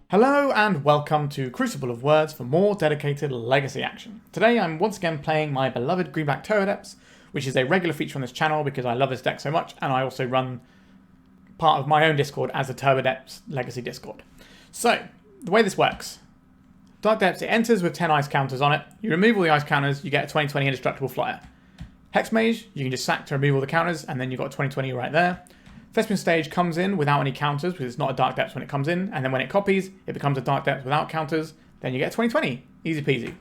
Hello and welcome to Crucible of Words for more dedicated legacy action. Today I'm once again playing my beloved Green-Black Turbodepths, which is a regular feature on this channel because I love this deck so much, and I also run part of my own Discord as the Turbodepths Legacy Discord. So, the way this works. Dark Depths, it enters with 10 ice counters on it. You remove all the ice counters, you get a 20/20 indestructible flyer. Hexmage, you can just sack to remove all the counters, and then you've got a 20/20 right there. Thespian stage comes in without any counters because it's not a Dark Depths when it comes in, and then when it copies, it becomes a Dark Depths without counters, then you get a 20/20. Easy peasy.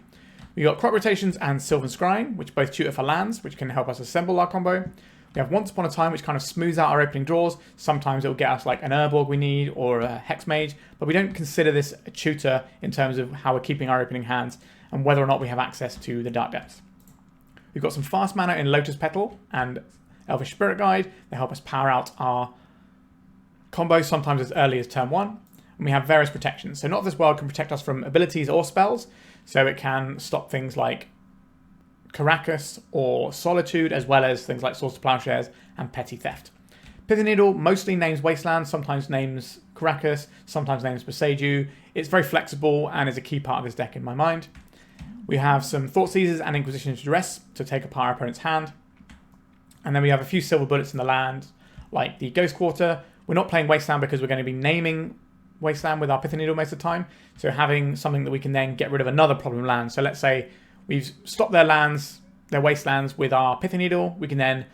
We got Crop Rotations and Sylvan Scrying, which both tutor for lands, which can help us assemble our combo. We have Once Upon a Time, which kind of smooths out our opening draws. Sometimes it will get us like an Urborg we need or a Hexmage, but we don't consider this a tutor in terms of how we're keeping our opening hands and whether or not we have access to the Dark Depths. We've got some fast mana in Lotus Petal and Elvish Spirit Guide. They help us power out our combo sometimes as early as turn 1. And we have various protections. So Not of This World can protect us from abilities or spells. So it can stop things like Caracas or Solitude, as well as things like Swords to Plowshares and Petty Theft. Pithing Needle mostly names Wasteland, sometimes names Caracas, sometimes names Boseiju. It's very flexible and is a key part of this deck in my mind. We have some Thoughtseizes and Inquisition of Duress to take apart our opponent's hand. And then we have a few silver bullets in the land, like the Ghost Quarter. We're not playing Wasteland because we're going to be naming Wasteland with our Pithing Needle most of the time. So having something that we can then get rid of another problem land. So let's say we've stopped their lands, their Wastelands with our Pithing Needle. We can then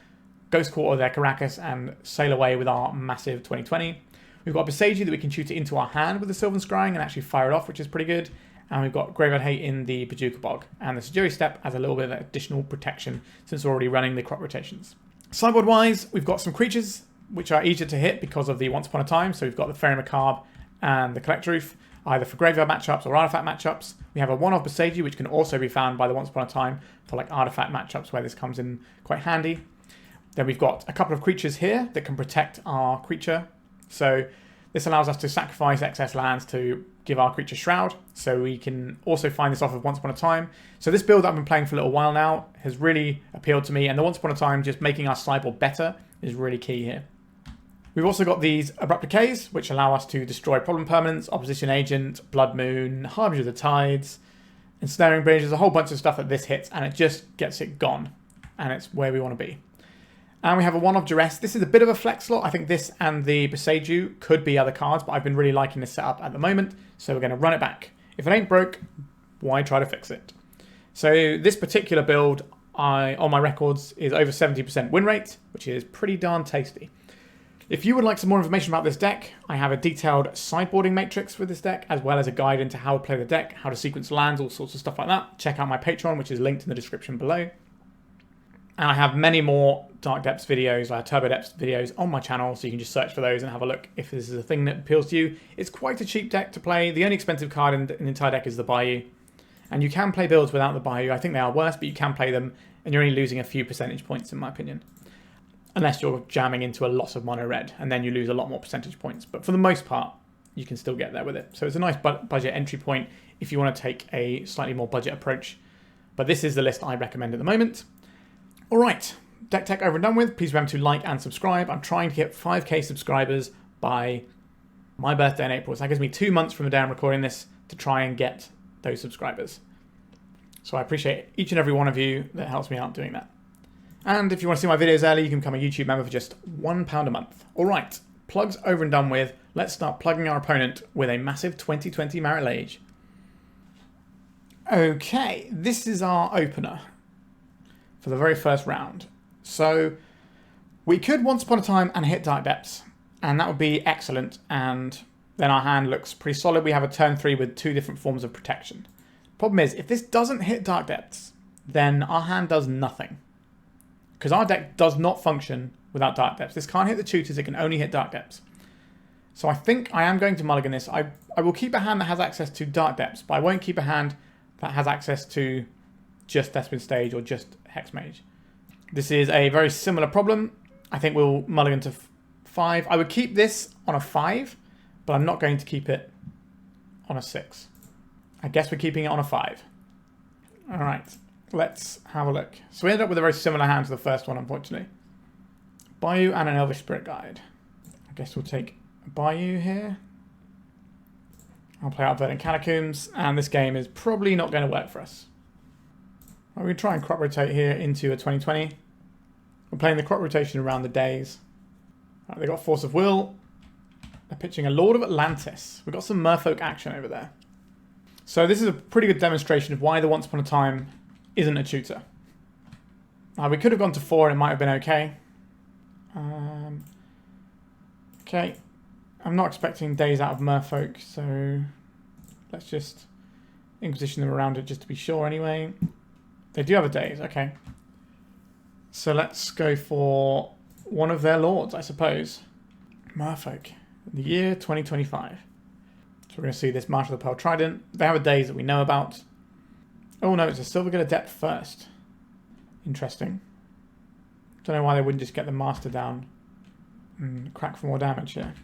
Ghost Quarter their Caracas and sail away with our massive 20/20. We've got Boseiju that we can shoot it into our hand with the Sylvan Scrying and actually fire it off, which is pretty good. And we've got Graveyard Hate in the Bojuka Bog. And the Sejiri Steppe as a little bit of additional protection since we're already running the crop rotations. Sideboard-wise, we've got some creatures which are easier to hit because of the Once Upon a Time. So we've got the Faerie Macabre and the Collector Ouphe, either for graveyard matchups or artifact matchups. We have a one-off Boseiju, which can also be found by the Once Upon a Time for like artifact matchups where this comes in quite handy. Then we've got a couple of creatures here that can protect our creature. So this allows us to sacrifice excess lands to give our creature Shroud. So we can also find this off of Once Upon a Time. So this build that I've been playing for a little while now has really appealed to me. And the Once Upon a Time just making our sideboard better is really key here. We've also got these Abrupt Decays, which allow us to destroy problem permanents, Opposition Agent, Blood Moon, Harbinger of the Tides, Ensnaring Bridge. There's a whole bunch of stuff that this hits and it just gets it gone. And it's where we want to be. And we have a one-off Duress. This is a bit of a flex slot. I think this and the Boseiju could be other cards, but I've been really liking this setup at the moment. So we're going to run it back. If it ain't broke, why try to fix it? So this particular build on my records is over 70% win rate, which is pretty darn tasty. If you would like some more information about this deck, I have a detailed sideboarding matrix for this deck, as well as a guide into how to play the deck, how to sequence lands, all sorts of stuff like that. Check out my Patreon, which is linked in the description below. And I have many more Dark Depths videos, like Turbodepths videos on my channel, so you can just search for those and have a look if this is a thing that appeals to you. It's quite a cheap deck to play. The only expensive card in the entire deck is the Bayou. And you can play builds without the Bayou. I think they are worse, but you can play them, and you're only losing a few percentage points, in my opinion. Unless you're jamming into a lot of mono red, and then you lose a lot more percentage points. But for the most part, you can still get there with it. So it's a nice budget entry point if you want to take a slightly more budget approach. But this is the list I recommend at the moment. Alright, deck tech over and done with. Please remember to like and subscribe. I'm trying to hit 5k subscribers by my birthday in April. So that gives me 2 months from the day I'm recording this to try and get those subscribers. So I appreciate each and every one of you that helps me out doing that. And if you want to see my videos early, you can become a YouTube member for just £1 a month. Alright, plugs over and done with. Let's start plugging our opponent with a massive 20/20 Marit Lage. Okay, this is our opener for the very first round. So we could Once Upon a Time and hit Dark Depths, and that would be excellent, and then our hand looks pretty solid. We have a turn 3 with 2 different forms of protection. Problem is, if this doesn't hit Dark Depths, then our hand does nothing. Because our deck does not function without Dark Depths. This can't hit the tutors, it can only hit Dark Depths. So I think I am going to mulligan this. I will keep a hand that has access to Dark Depths, but I won't keep a hand that has access to just Thespian Stage or just Hexmage. This is a very similar problem. I think we'll mulligan to 5. I would keep this on a 5, but I'm not going to keep it on a 6. I guess we're keeping it on a 5. Alright, let's have a look. So we ended up with a very similar hand to the first one, unfortunately. Bayou and an Elvish Spirit Guide. I guess we'll take Bayou here. I'll play out Verdant Catacombs, and this game is probably not going to work for us. Right, we're going to try and crop rotate here into a 2020. We're playing the crop rotation around the days. Right, they've got Force of Will. They're pitching a Lord of Atlantis. We've got some Merfolk action over there. So this is a pretty good demonstration of why the Once Upon a Time isn't a tutor. We could have gone to 4 and it might have been okay. Okay. I'm not expecting days out of Merfolk, so let's just Inquisition them around it just to be sure anyway. They do have a days, okay. So let's go for one of their lords, I suppose. Merfolk. The year 2025. So we're going to see this Marshal of the Pearl Trident. They have a days that we know about. Oh no, it's a Silver Depth first. Interesting. Don't know why they wouldn't just get the Master down and crack for more damage here.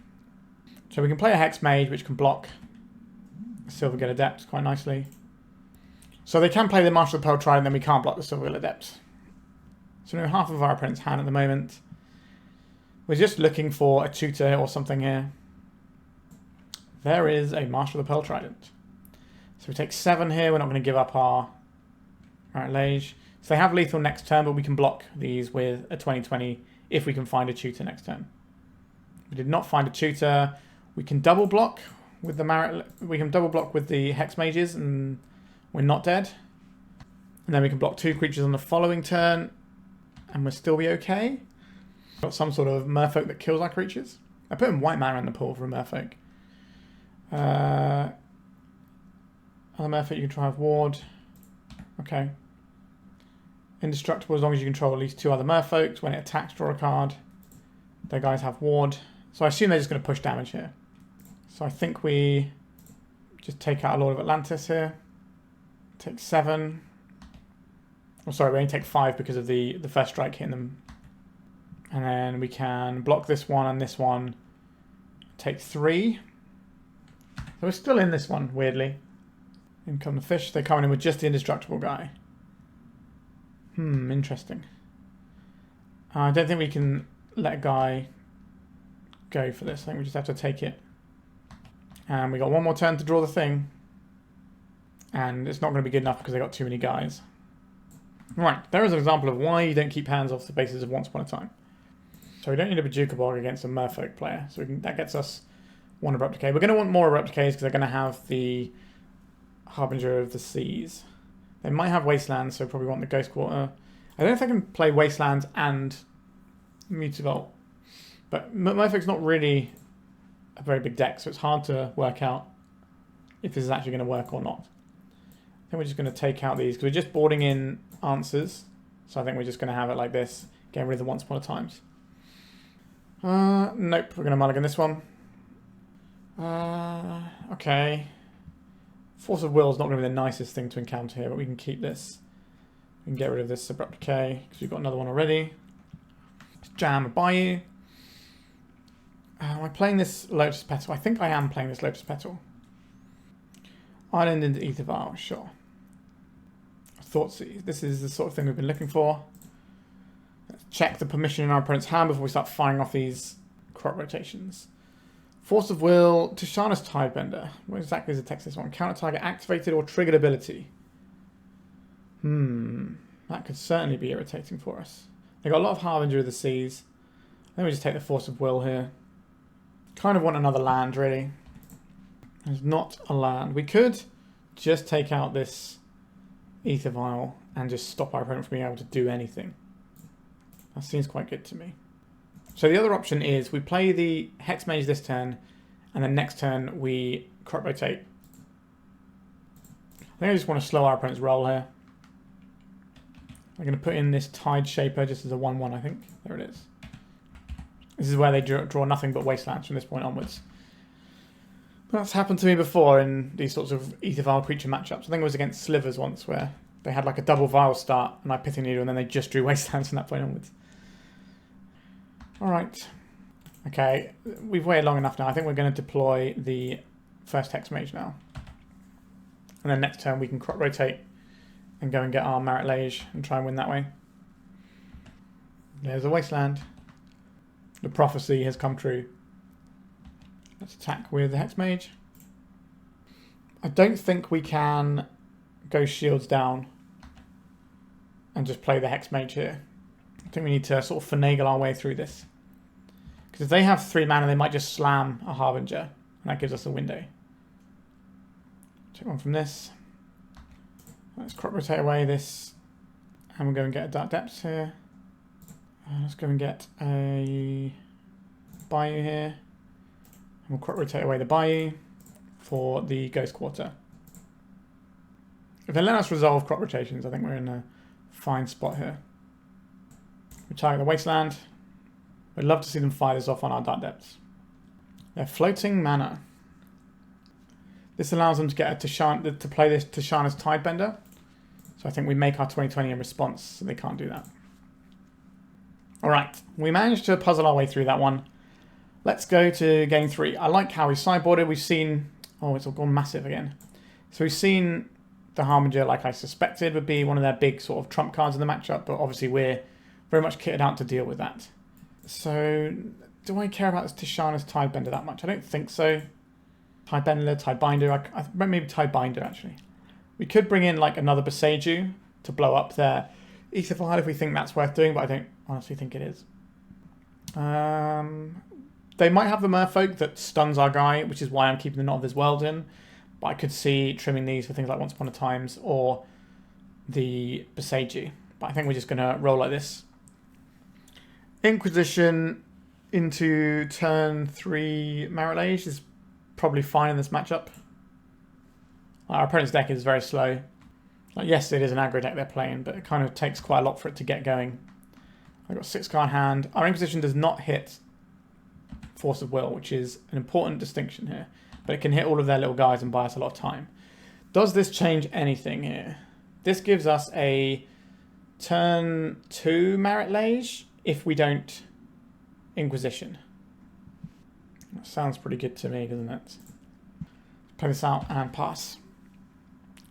So we can play a Hexmage, which can block Silver Depths quite nicely. So they can play the Marshal of the Pearl Trident, then we can't block the Silver Depths. So we know half of our opponent's hand at the moment. We're just looking for a tutor or something here. There is a Marshal of the Pearl Trident. So we take 7 here. We're not going to give up our Lage. So they have lethal next turn, but we can block these with a 2020 if we can find a tutor next turn. We did not find a tutor. We can double block with the Hexmages, and we're not dead. And then we can block 2 creatures on the following turn, and we'll still be okay. Got some sort of Merfolk that kills our creatures. I put in white mana in the pool for a Merfolk. Other Merfolk you can try with Ward. Okay. Indestructible as long as you control at least 2 other Merfolks. When it attacks, draw a card. Their guys have Ward. So I assume they're just going to push damage here. So I think we just take out a Lord of Atlantis here. Take 7. Oh, sorry, we only take 5 because of the first strike hitting them. And then we can block this one and this one. Take 3. So we're still in this one, weirdly. In come the fish. They're coming in with just the indestructible guy. Interesting. I don't think we can let a guy go for this. I think we just have to take it. And we got one more turn to draw the thing. And it's not going to be good enough because they got too many guys. Right, there is an example of why you don't keep hands off the basis of Once Upon a Time. So we don't need a Bojuka Bog against a Merfolk player. So that gets us 1 Abrupt Decay. We're going to want more Abrupt Decays because they're going to have the Harbinger of the Seas. They might have Wastelands, so probably want the Ghost Quarter. I don't know if I can play Wastelands and Mutavault. But Merfolk's not really a very big deck, so it's hard to work out if this is actually going to work or not. I think we're just going to take out these, because we're just boarding in answers. So I think we're just going to have it like this, getting rid of the Once Upon a Times. Nope, we're going to mulligan this one. Okay. Force of Will is not going to be the nicest thing to encounter here, but we can keep this. We can get rid of this Abrupt Decay, because we've got another one already. Let's jam a Bayou. Am I playing this Lotus Petal? I think I am playing this Lotus Petal. Island into Ether Vial, sure. Thoughtseize. This is the sort of thing we've been looking for. Let's check the permission in our opponent's hand before we start firing off these crop rotations. Force of Will, Tishana's Tidebender. What exactly is the text of this one? Counter target activated or triggered ability. That could certainly be irritating for us. They got a lot of Harbinger of the Seas. Let me just take the Force of Will here. Kind of want another land, really. There's not a land. We could just take out this Ether Vial and just stop our opponent from being able to do anything. That seems quite good to me. So the other option is we play the Hexmage this turn, and then next turn we crop rotate. I think I just want to slow our opponent's roll here. I'm going to put in this Tide Shaper just as a 1-1, I think. There it is. This is where they draw nothing but Wastelands from this point onwards. That's happened to me before in these sorts of Ether Vial creature matchups. I think it was against Slivers once, where they had like a double Vial start, and I Pithing Needle, and then they just drew Wastelands from that point onwards. Alright. Okay, we've waited long enough now. I think we're going to deploy the first Hexmage now. And then next turn we can crop rotate and go and get our Marit Lage and try and win that way. There's a Wasteland. The prophecy has come true. Let's attack with the Hexmage. I don't think we can go shields down and just play the Hexmage here. I think we need to sort of finagle our way through this. Because if they have 3 mana, they might just slam a Harbinger. And that gives us a window. Take one from this. Let's crop rotate away this. And we'll go and get a Dark Depths here. Let's go and get a Bayou here. And we'll crop rotate away the Bayou for the Ghost Quarter. If they let us resolve crop rotations, I think we're in a fine spot here. We target the Wasteland. We'd love to see them fire this off on our Dark Depths. They're floating mana. This allows them to get to play this Tishana's Tidebender. So I think we make our 2020 in response, so they can't do that. Alright, we managed to puzzle our way through that one. Let's go to game 3. I like how we sideboarded. We've seen... Oh, it's all gone massive again. So we've seen the Harbinger, like I suspected, would be one of their big sort of trump cards in the matchup, but obviously we're very much kitted out to deal with that. So, do I care about this Tishana's Tidebender that much? I don't think so. Tidebender, Tidebinder, maybe Tidebinder actually. We could bring in like another Boseiju to blow up their Ether Vial if we think that's worth doing, but I don't honestly think it is. They might have the Merfolk that stuns our guy, which is why I'm keeping the Knot of His World in. But I could see trimming these for things like Once Upon a Times or the Boseiju. But I think we're just going to roll like this. Inquisition into turn 3 Marit is probably fine in this matchup. Our opponent's deck is very slow. Like, yes, it is an aggro deck they're playing, but it kind of takes quite a lot for it to get going. I've got 6-card hand. Our Inquisition does not hit Force of Will, which is an important distinction here. But it can hit all of their little guys and buy us a lot of time. Does this change anything here? This gives us a turn 2 Marit Lage if we don't Inquisition. That sounds pretty good to me, doesn't it? Play this out and pass.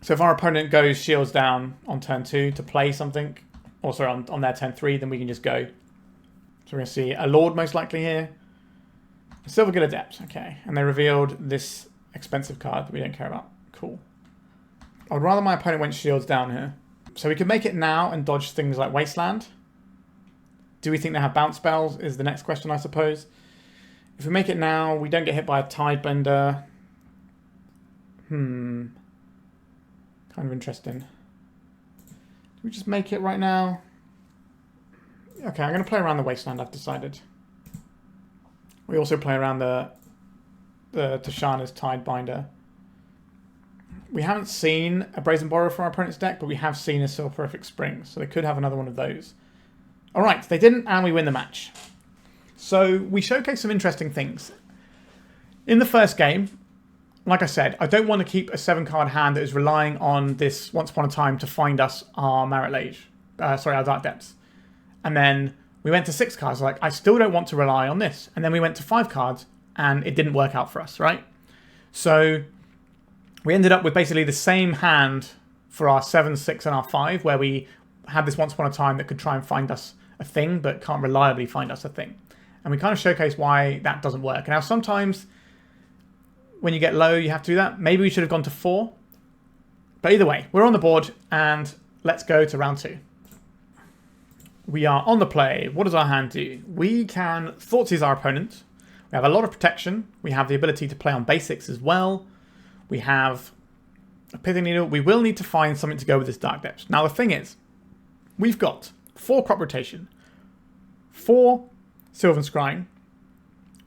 So if our opponent goes shields down on turn 2 to play something, or sorry, on their turn 3, then we can just go. So we're going to see a Lord most likely here. Silver Adept, okay. And they revealed this expensive card that we don't care about. Cool. I would rather my opponent went shields down here. So we could make it now and dodge things like Wasteland. Do we think they have bounce spells is the next question, I suppose. If we make it now, we don't get hit by a Tidebender. Kind of interesting. Do we just make it right now? Okay, I'm going to play around the Wasteland, I've decided. We also play around the Tishana's Tidebinder. We haven't seen a Brazen Borrower from our opponent's deck, but we have seen a Soporific Spring, so they could have another one of those. Alright, they didn't, and we win the match. So we showcased some interesting things. In the first game, like I said, I don't want to keep a 7-card hand that is relying on this Once Upon a Time to find us our Marit Lage. Our Dark Depths. And then we went to 6 cards, like, I still don't want to rely on this. And then we went to 5 cards, and it didn't work out for us, right? So we ended up with basically the same hand for our 7, 6, and our 5, where we had this Once Upon a Time that could try and find us a thing, but can't reliably find us a thing. And we kind of showcase why that doesn't work. Now, sometimes when you get low, you have to do that. Maybe we should have gone to 4. But either way, we're on the board, and let's go to round 2. We are on the play. What does our hand do? We can Thoughtseize our opponent. We have a lot of protection. We have the ability to play on basics as well. We have a Pithing Needle. We will need to find something to go with this Dark Depths. Now the thing is, we've got 4 crop rotation, 4 Sylvan Scrying,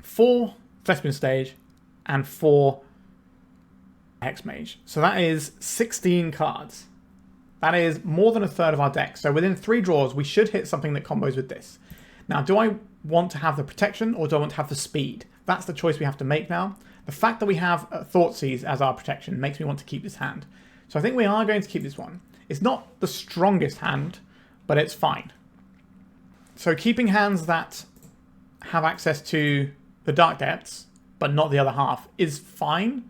4 Thespian Stage, and 4 Hexmage. So that is 16 cards. That is more than a third of our deck. So within 3 draws, we should hit something that combos with this. Now, do I want to have the protection or do I want to have the speed? That's the choice we have to make now. The fact that we have Thoughtseize as our protection makes me want to keep this hand. So I think we are going to keep this one. It's not the strongest hand, but it's fine. So keeping hands that have access to the Dark Depths, but not the other half, is fine.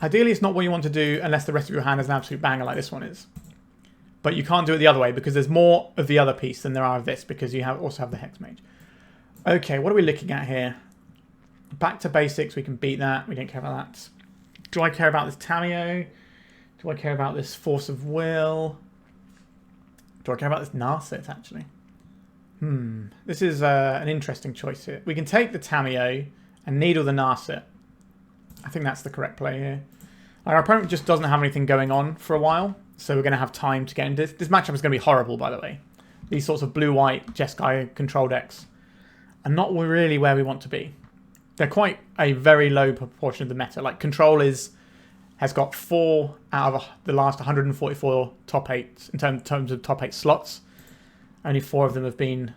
Ideally, it's not what you want to do unless the rest of your hand is an absolute banger like this one is. But you can't do it the other way because there's more of the other piece than there are of this because you also have the Hexmage. Okay, what are we looking at here? Back to basics, we can beat that. We don't care about that. Do I care about this Tamiyo? Do I care about this Force of Will? Do I care about this Narset, actually? This is an interesting choice here. We can take the Tamiyo and needle the Narset. I think that's the correct play here. Our opponent just doesn't have anything going on for a while, so we're going to have time to get into this. This matchup is going to be horrible, by the way. These sorts of blue-white Jeskai control decks are not really where we want to be. They're quite a very low proportion of the meta. Like, Control has got 4 out of the last 144 top 8 in terms of top 8 slots. Only 4 of them have been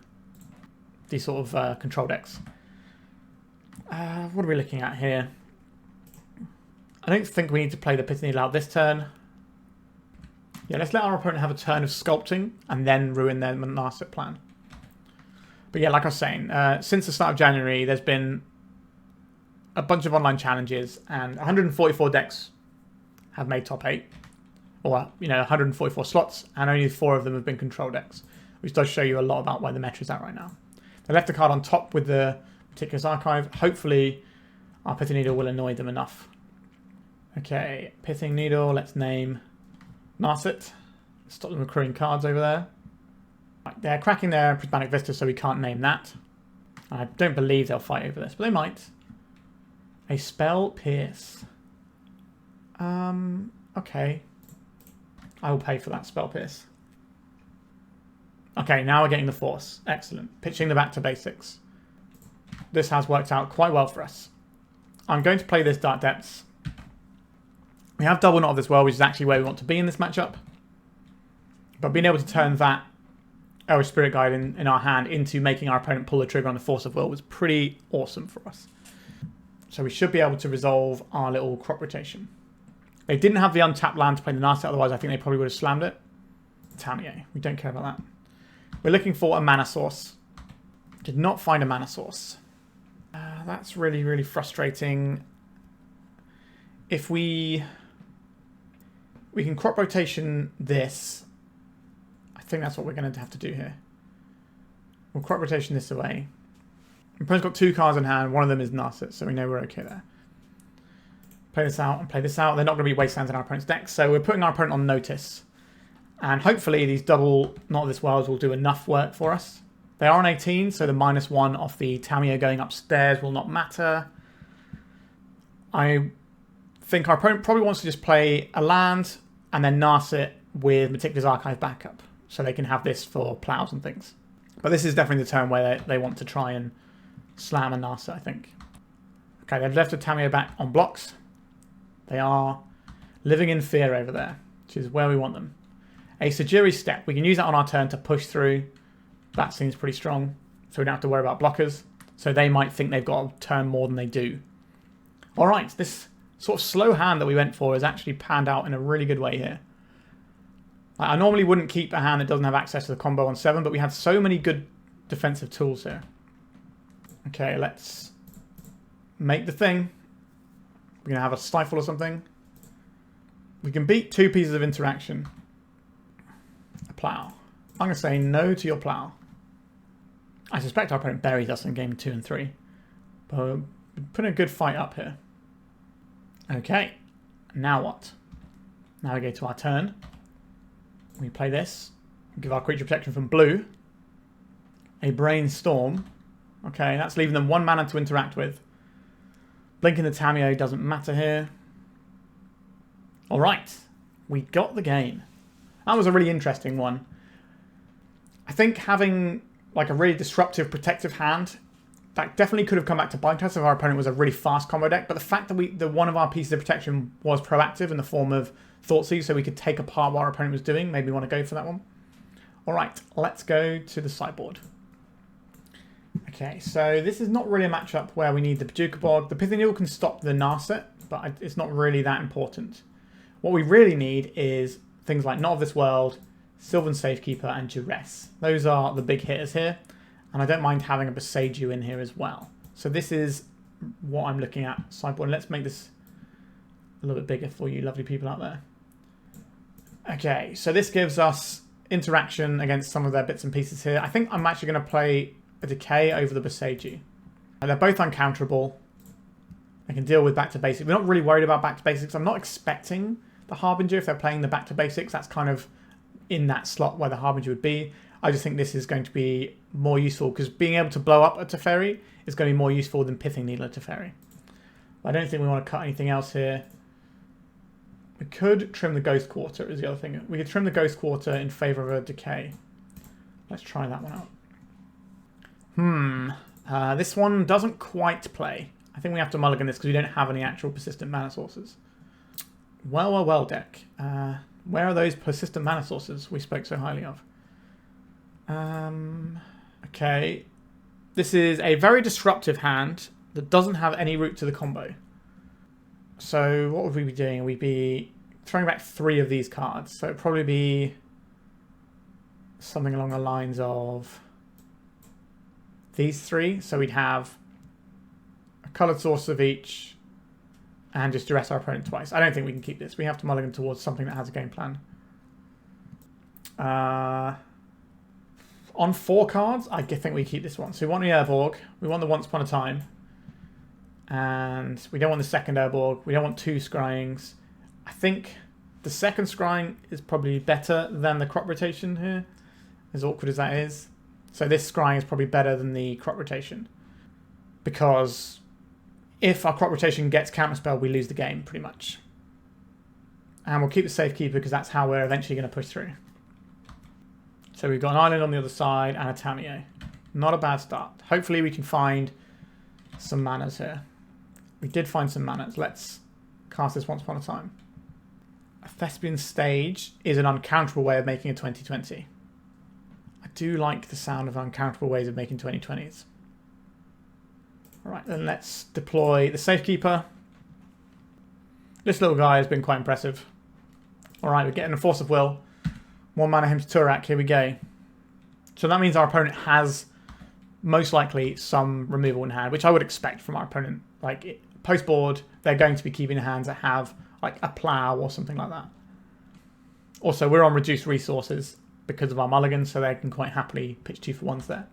these sort of control decks. What are we looking at here? I don't think we need to play the Pithing Needle out this turn. Yeah, let's let our opponent have a turn of sculpting and then ruin their Narset plan. But yeah, like I was saying, since the start of January, there's been a bunch of online challenges, and 144 decks have made top 8. Or, 144 slots, and only 4 of them have been control decks, which does show you a lot about where the meta is at right now. They left a card on top with the Meticulous Archive. Hopefully, our Pithing Needle will annoy them enough. Okay, Pithing Needle, let's name Narset. Stop them accruing cards over there. Right, they're cracking their Prismatic Vista, so we can't name that. I don't believe they'll fight over this, but they might. A Spell Pierce. Okay. I will pay for that Spell Pierce. Okay, now we're getting the Force. Excellent. Pitching the back to basics. This has worked out quite well for us. I'm going to play this Dark Depths. We have Double Knot of this World, which is actually where we want to be in this matchup. But being able to turn that Elvish Spirit Guide in our hand into making our opponent pull the trigger on the Force of Will was pretty awesome for us. So we should be able to resolve our little crop rotation. They didn't have the untapped land to play the Narset, otherwise I think they probably would have slammed it. Tamiyo, we don't care about that. We're looking for a mana source. Did not find a mana source. That's really, really frustrating. If we can crop rotation this. I think that's what we're going to have to do here. We'll crop rotation this away. The opponent's got 2 cards in hand. One of them is Narset, so we know we're okay there. Play this out and play this out. They're not going to be wastelands in our opponent's deck, so we're putting our opponent on notice. And hopefully these Double Knot of this World will do enough work for us. They are on 18, so the -1 off the Tamiyo going upstairs will not matter. I think our opponent probably wants to just play a land and then Narset with Meticulous Archive backup, so they can have this for plows and things. But this is definitely the turn where they want to try and slam a Narset, I think. Okay, they've left a Tamiyo back on blocks. They are living in fear over there, which is where we want them. A Sejiri Steppe. We can use that on our turn to push through. That seems pretty strong, so we don't have to worry about blockers. So they might think they've got a turn more than they do. Alright, this sort of slow hand that we went for has actually panned out in a really good way here. I normally wouldn't keep a hand that doesn't have access to the combo on 7, but we have so many good defensive tools here. Okay, let's make the thing. We're going to have a Stifle or something. We can beat 2 pieces of interaction. A Plow. I'm going to say no to your Plow. I suspect our opponent buries us in game 2 and 3. But we're putting a good fight up here. Okay. Now what? Now we go to our turn. We play this. Give our creature protection from blue. A Brainstorm. Okay, that's leaving them 1 mana to interact with. Blinking the Tamiyo doesn't matter here. Alright. We got the game. That was a really interesting one. I think having like a really disruptive, protective hand, that definitely could have come back to bite us if our opponent was a really fast combo deck. But the fact that one of our pieces of protection was proactive in the form of Thoughtseize, so we could take apart what our opponent was doing, made me want to go for that one. Alright, let's go to the sideboard. Okay, so this is not really a matchup where we need the Bojuka Bog. The Pithing Needle can stop the Narset, but it's not really that important. What we really need is things like Knot of this World, Sylvan Safekeeper, and Duress. Those are the big hitters here, and I don't mind having a Boseiju in here as well. So this is what I'm looking at sideboard. Let's make this a little bit bigger for you lovely people out there. Okay, so this gives us interaction against some of their bits and pieces here. I think I'm actually going to play a Decay over the Boseiju. They're both uncounterable. I can deal with back to basics. We're not really worried about back to basics. I'm not expecting the Harbinger if they're playing the back to basics. That's kind of in that slot where the Harbinger would be. I just think this is going to be more useful because being able to blow up a Teferi is going to be more useful than Pithing Needle a Teferi. I don't think we want to cut anything else here. We could trim the Ghost Quarter is the other thing. We could trim the Ghost Quarter in favour of a Decay. Let's try that one out. This one doesn't quite play. I think we have to mulligan this because we don't have any actual persistent mana sources. Well, deck. Where are those persistent mana sources we spoke so highly of? Okay. This is a very disruptive hand that doesn't have any route to the combo. So what would we be doing? We'd be throwing back 3 of these cards. So it'd probably be something along the lines of these 3. So we'd have a coloured source of each and just duress our opponent twice. I don't think we can keep this. We have to mulligan towards something that has a game plan. On 4 cards, I think we keep this one. So we want the Urborg. We want the Once Upon a Time. And we don't want the second Urborg. We don't want 2 Scryings. I think the second Scrying is probably better than the crop rotation here, as awkward as that is. So this Scrying is probably better than the crop rotation. Because if our crop rotation gets counterspelled, we lose the game, pretty much. And we'll keep the Safekeeper because that's how we're eventually going to push through. So we've got an island on the other side and a Tamiyo. Not a bad start. Hopefully we can find some manas here. We did find some manas. Let's cast this Once Upon a Time. A Thespian Stage is an uncounterable way of making a 2020. I do like the sound of uncounterable ways of making 2020s. Alright, then let's deploy the Safekeeper. This little guy has been quite impressive. Alright, we're getting a Force of Will. 1 mana him to Turak, here we go. So that means our opponent has most likely some removal in hand, which I would expect from our opponent. Like, post-board, they're going to be keeping hands that have like a plow or something like that. Also, we're on reduced resources because of our mulligan, so they can quite happily pitch 2-for-1s there.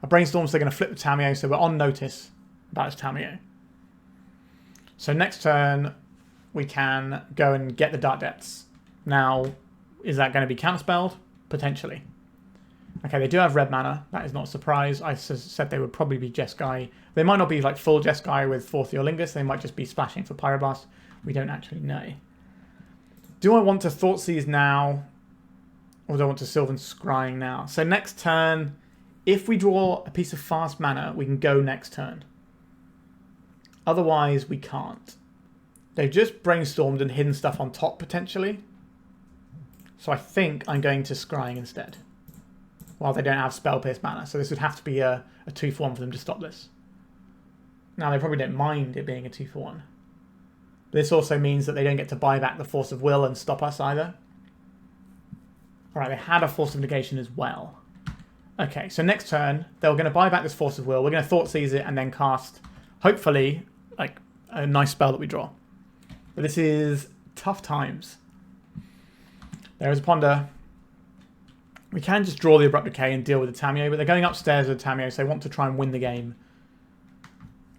A Brainstorm, so they're going to flip the Tamiyo, so we're on notice about his Tamiyo. So next turn, we can go and get the Dark Depths. Now, is that going to be counterspelled? Potentially. Okay, they do have red mana. That is not a surprise. I said they would probably be Jeskai. They might not be like full Jeskai with 4th Yolingus. They might just be splashing for Pyroblast. We don't actually know. Do I want to Thoughtseize now? Or do I want to Sylvan Scrying now? So next turn, if we draw a piece of fast mana, we can go next turn. Otherwise, we can't. They've just brainstormed and hidden stuff on top, potentially. So I think I'm going to Scrying instead. While they don't have Spell Pierce mana. So this would have to be a 2-for-1 for them to stop this. Now, they probably don't mind it being a 2-for-1. But this also means that they don't get to buy back the Force of Will and stop us either. Alright, they had a Force of Negation as well. Okay, so next turn, they're going to buy back this Force of Will. We're going to Thoughtseize it and then cast, hopefully, like a nice spell that we draw. But this is tough times. There is a Ponder. We can just draw the Abrupt Decay and deal with the Tamiyo, but they're going upstairs with the Tamiyo, so they want to try and win the game.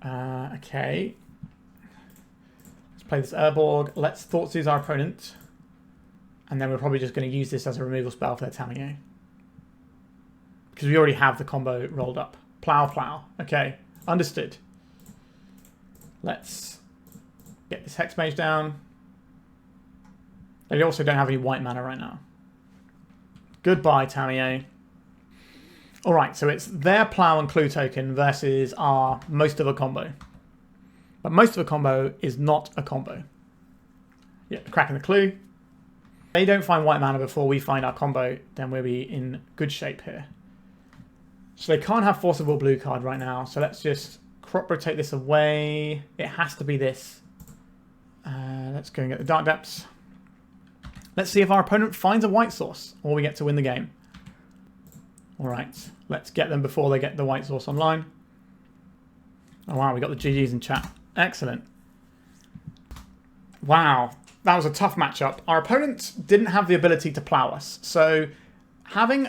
Okay. Let's play this Urborg. Let's Thoughtseize our opponent. And then we're probably just going to use this as a removal spell for their Tamiyo. Because we already have the combo rolled up. Plow, plow. Okay, understood. Let's get this Hexmage down. They also don't have any white mana right now. Goodbye, Tamiyo. Alright, so it's their Plow and Clue token versus our most of a combo. But most of a combo is not a combo. Yeah, cracking the Clue. If they don't find white mana before we find our combo, then we'll be in good shape here. So they can't have Force of Will blue card right now, so let's just crop rotate this away. It has to be this. Let's go and get the Dark Depths. Let's see if our opponent finds a white source, or we get to win the game. Alright, let's get them before they get the white source online. Oh wow, we got the GGs in chat. Excellent. Wow, that was a tough matchup. Our opponent didn't have the ability to plow us, so having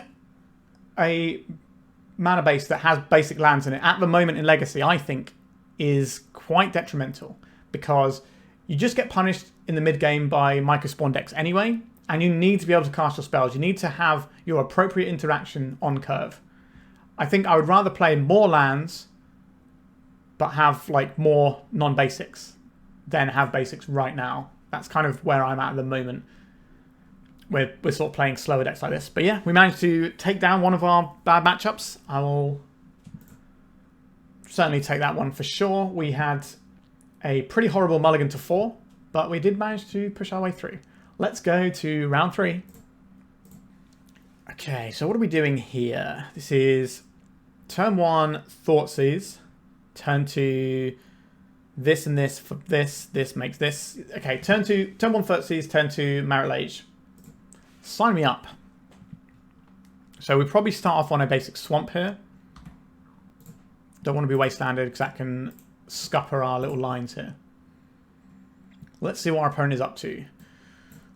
a mana base that has basic lands in it at the moment in Legacy, I think, is quite detrimental because you just get punished in the mid-game by micro-spawn decks anyway, and you need to be able to cast your spells. You need to have your appropriate interaction on curve. I think I would rather play more lands but have like more non-basics than have basics right now. That's kind of where I'm at the moment. We're sort of playing slower decks like this. But yeah, we managed to take down one of our bad matchups. I will certainly take that one for sure. We had a pretty horrible mulligan to 4, but we did manage to push our way through. Let's go to round 3. Okay, so what are we doing here? This is turn 1, Thoughtseize. Turn 2, this and this for this. This makes this. Okay, turn 1, Thoughtseize. Turn 2, Marillage. Sign me up. So we probably start off on a basic swamp here. Don't want to be wastelanded because that can scupper our little lines here. Let's see what our opponent is up to.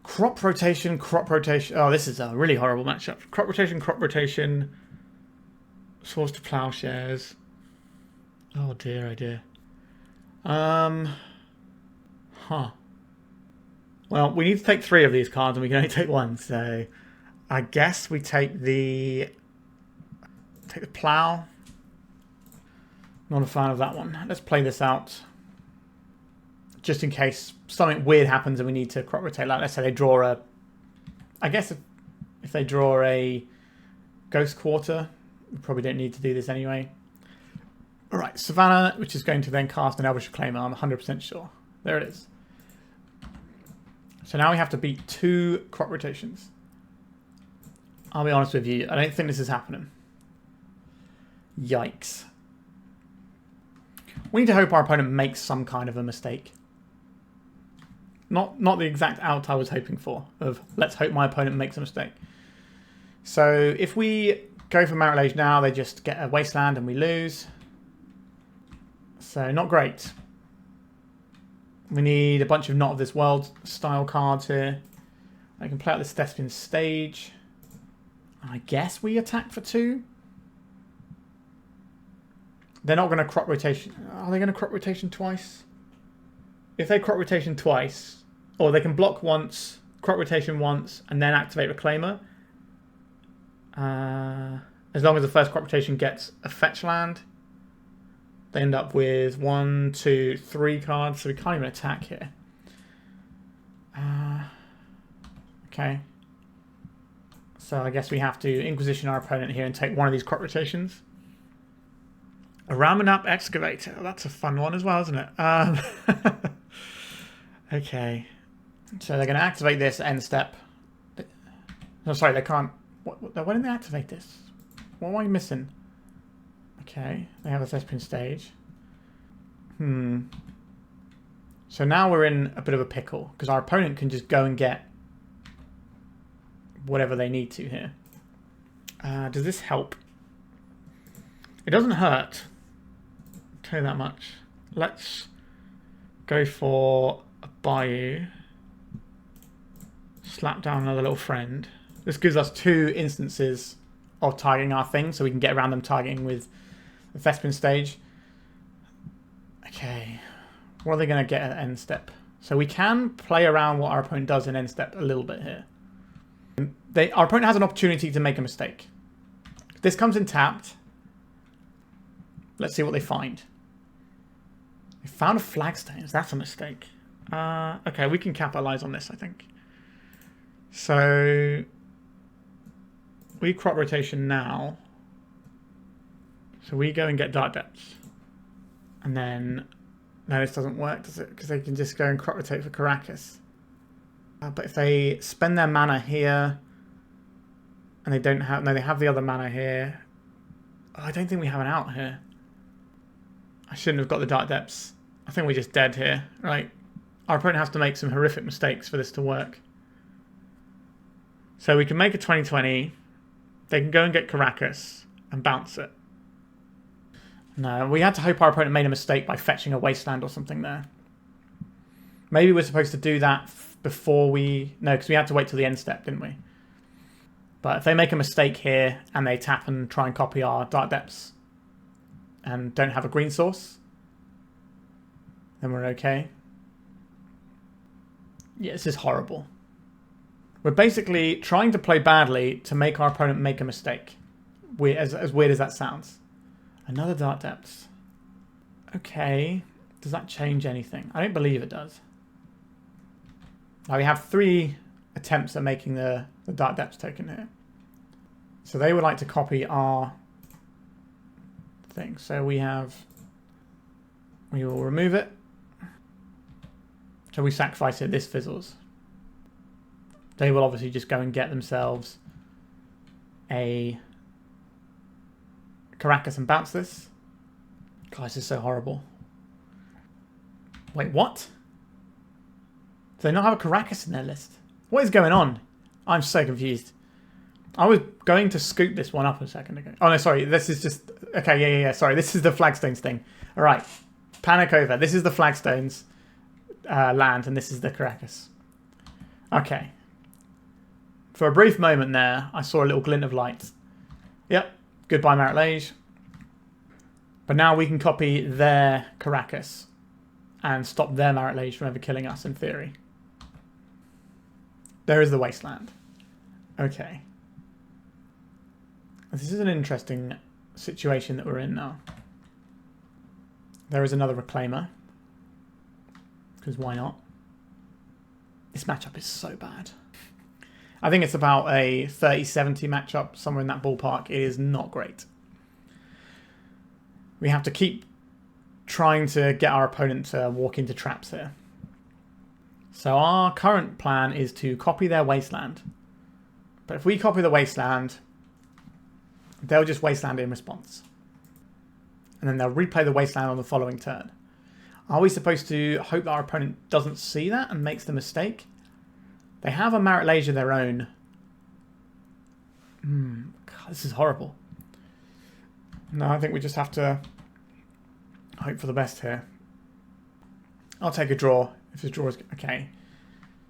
Crop rotation, crop rotation. Oh, this is a really horrible matchup. Crop rotation. Swords to plowshares. Oh dear, oh dear. Well, we need to take 3 of these cards and we can only take 1, so I guess we take the plow. Not a fan of that one. Let's play this out. Just in case something weird happens and we need to crop rotate. Like, let's say they draw a... I guess if they draw a Ghost Quarter, we probably don't need to do this anyway. Alright, Savannah, which is going to then cast an Elvish Reclaimer, I'm 100% sure. There it is. So now we have to beat 2 crop rotations. I'll be honest with you, I don't think this is happening. Yikes. We need to hope our opponent makes some kind of a mistake. Not the exact out I was hoping for, of let's hope my opponent makes a mistake. So if we go for Marillage now, they just get a Wasteland and we lose. So not great. We need a bunch of Not of This World style cards here. I can play out this Thespian stage. I guess we attack for 2. They're not going to crop rotation. Are they going to crop rotation twice? If they crop rotation twice, or they can block once, crop rotation once, and then activate Reclaimer. As long as the first crop rotation gets a fetch land, they end up with 1, 2, 3 cards, so we can't even attack here. Okay. So I guess we have to Inquisition our opponent here and take one of these crop rotations. A Ramanap Excavator. That's a fun one as well, isn't it? Okay. So they're going to activate this end step. No, sorry, they can't. Why didn't they activate this? What am I missing? Okay, they have a Thespian stage. So now we're in a bit of a pickle because our opponent can just go and get whatever they need to here. Does this help? It doesn't hurt. I'll tell you that much. Let's go for a Bayou. Slap down another little friend. This gives us 2 instances of targeting our thing, so we can get around them targeting with the Thespian stage. Okay. What are they going to get at end step? So we can play around what our opponent does in end step a little bit here. Our opponent has an opportunity to make a mistake. If this comes in tapped. Let's see what they find. They found a Flagstones. That's a mistake. Okay, we can capitalize on this, I think. So we crop rotation now. So we go and get Dark Depths. And then... No, this doesn't work, does it? Because they can just go and crop rotate for Caracas. But if they spend their mana here... And they don't have... No, they have the other mana here. Oh, I don't think we have an out here. I shouldn't have got the Dark Depths. I think we're just dead here. Right. Our opponent has to make some horrific mistakes for this to work. So we can make a 20/20. They can go and get Caracas and bounce it. No, we had to hope our opponent made a mistake by fetching a Wasteland or something there. Maybe we're supposed to do that before we... No, because we had to wait till the end step, didn't we? But if they make a mistake here and they tap and try and copy our Dark Depths and don't have a green source, then we're okay. Yeah, this is horrible. We're basically trying to play badly to make our opponent make a mistake. As weird as that sounds. Another Dark Depths. Okay. Does that change anything? I don't believe it does. Now we have 3 attempts at making the Dark Depths token here. So they would like to copy our thing. So we will remove it. So we sacrifice it, this fizzles. They will obviously just go and get themselves a Karakas and bounce this. God, this is so horrible. Wait, what? Do they not have a Karakas in their list? What is going on? I'm so confused. I was going to scoop this one up a second ago. Oh no, sorry, this is just... Okay, yeah, sorry, this is the Flagstones thing. Alright, panic over. This is the Flagstones land, and this is the Karakas. Okay. For a brief moment there, I saw a little glint of light. Yep, goodbye Marit Lage. But now we can copy their Karakas and stop their Marit Lage from ever killing us, in theory. There is the Wasteland. Okay. This is an interesting situation that we're in now. There is another Reclaimer. Because why not? This matchup is so bad. I think it's about a 30-70 matchup, somewhere in that ballpark. It is not great. We have to keep trying to get our opponent to walk into traps here. So our current plan is to copy their Wasteland. But if we copy the Wasteland, they'll just Wasteland in response. And then they'll replay the Wasteland on the following turn. Are we supposed to hope that our opponent doesn't see that and makes the mistake? They have a Marit Lage of their own. God, this is horrible. No, I think we just have to hope for the best here. I'll take a draw if the draw is... Okay.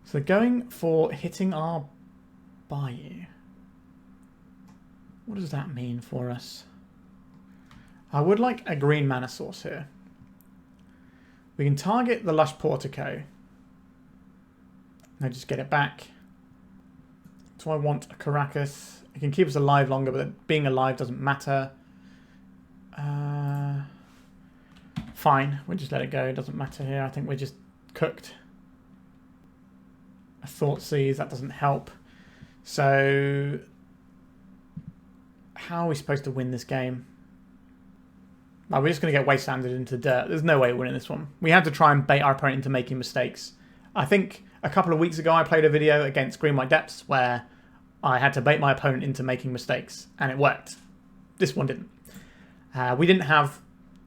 So they're going for hitting our Bayou. What does that mean for us? I would like a green mana source here. We can target the Lush Portico. Now just get it back. So I want a Karakas. It can keep us alive longer, but being alive doesn't matter. Fine, we'll just let it go. It doesn't matter here. I think we're just cooked. A Thoughtseize, that doesn't help. So how are we supposed to win this game? Oh, we're just going to get wastelanded into dirt. There's no way of winning this one. We have to try and bait our opponent into making mistakes. I think a couple of weeks ago I played a video against Green White Depths where I had to bait my opponent into making mistakes, and it worked. This one didn't. We didn't have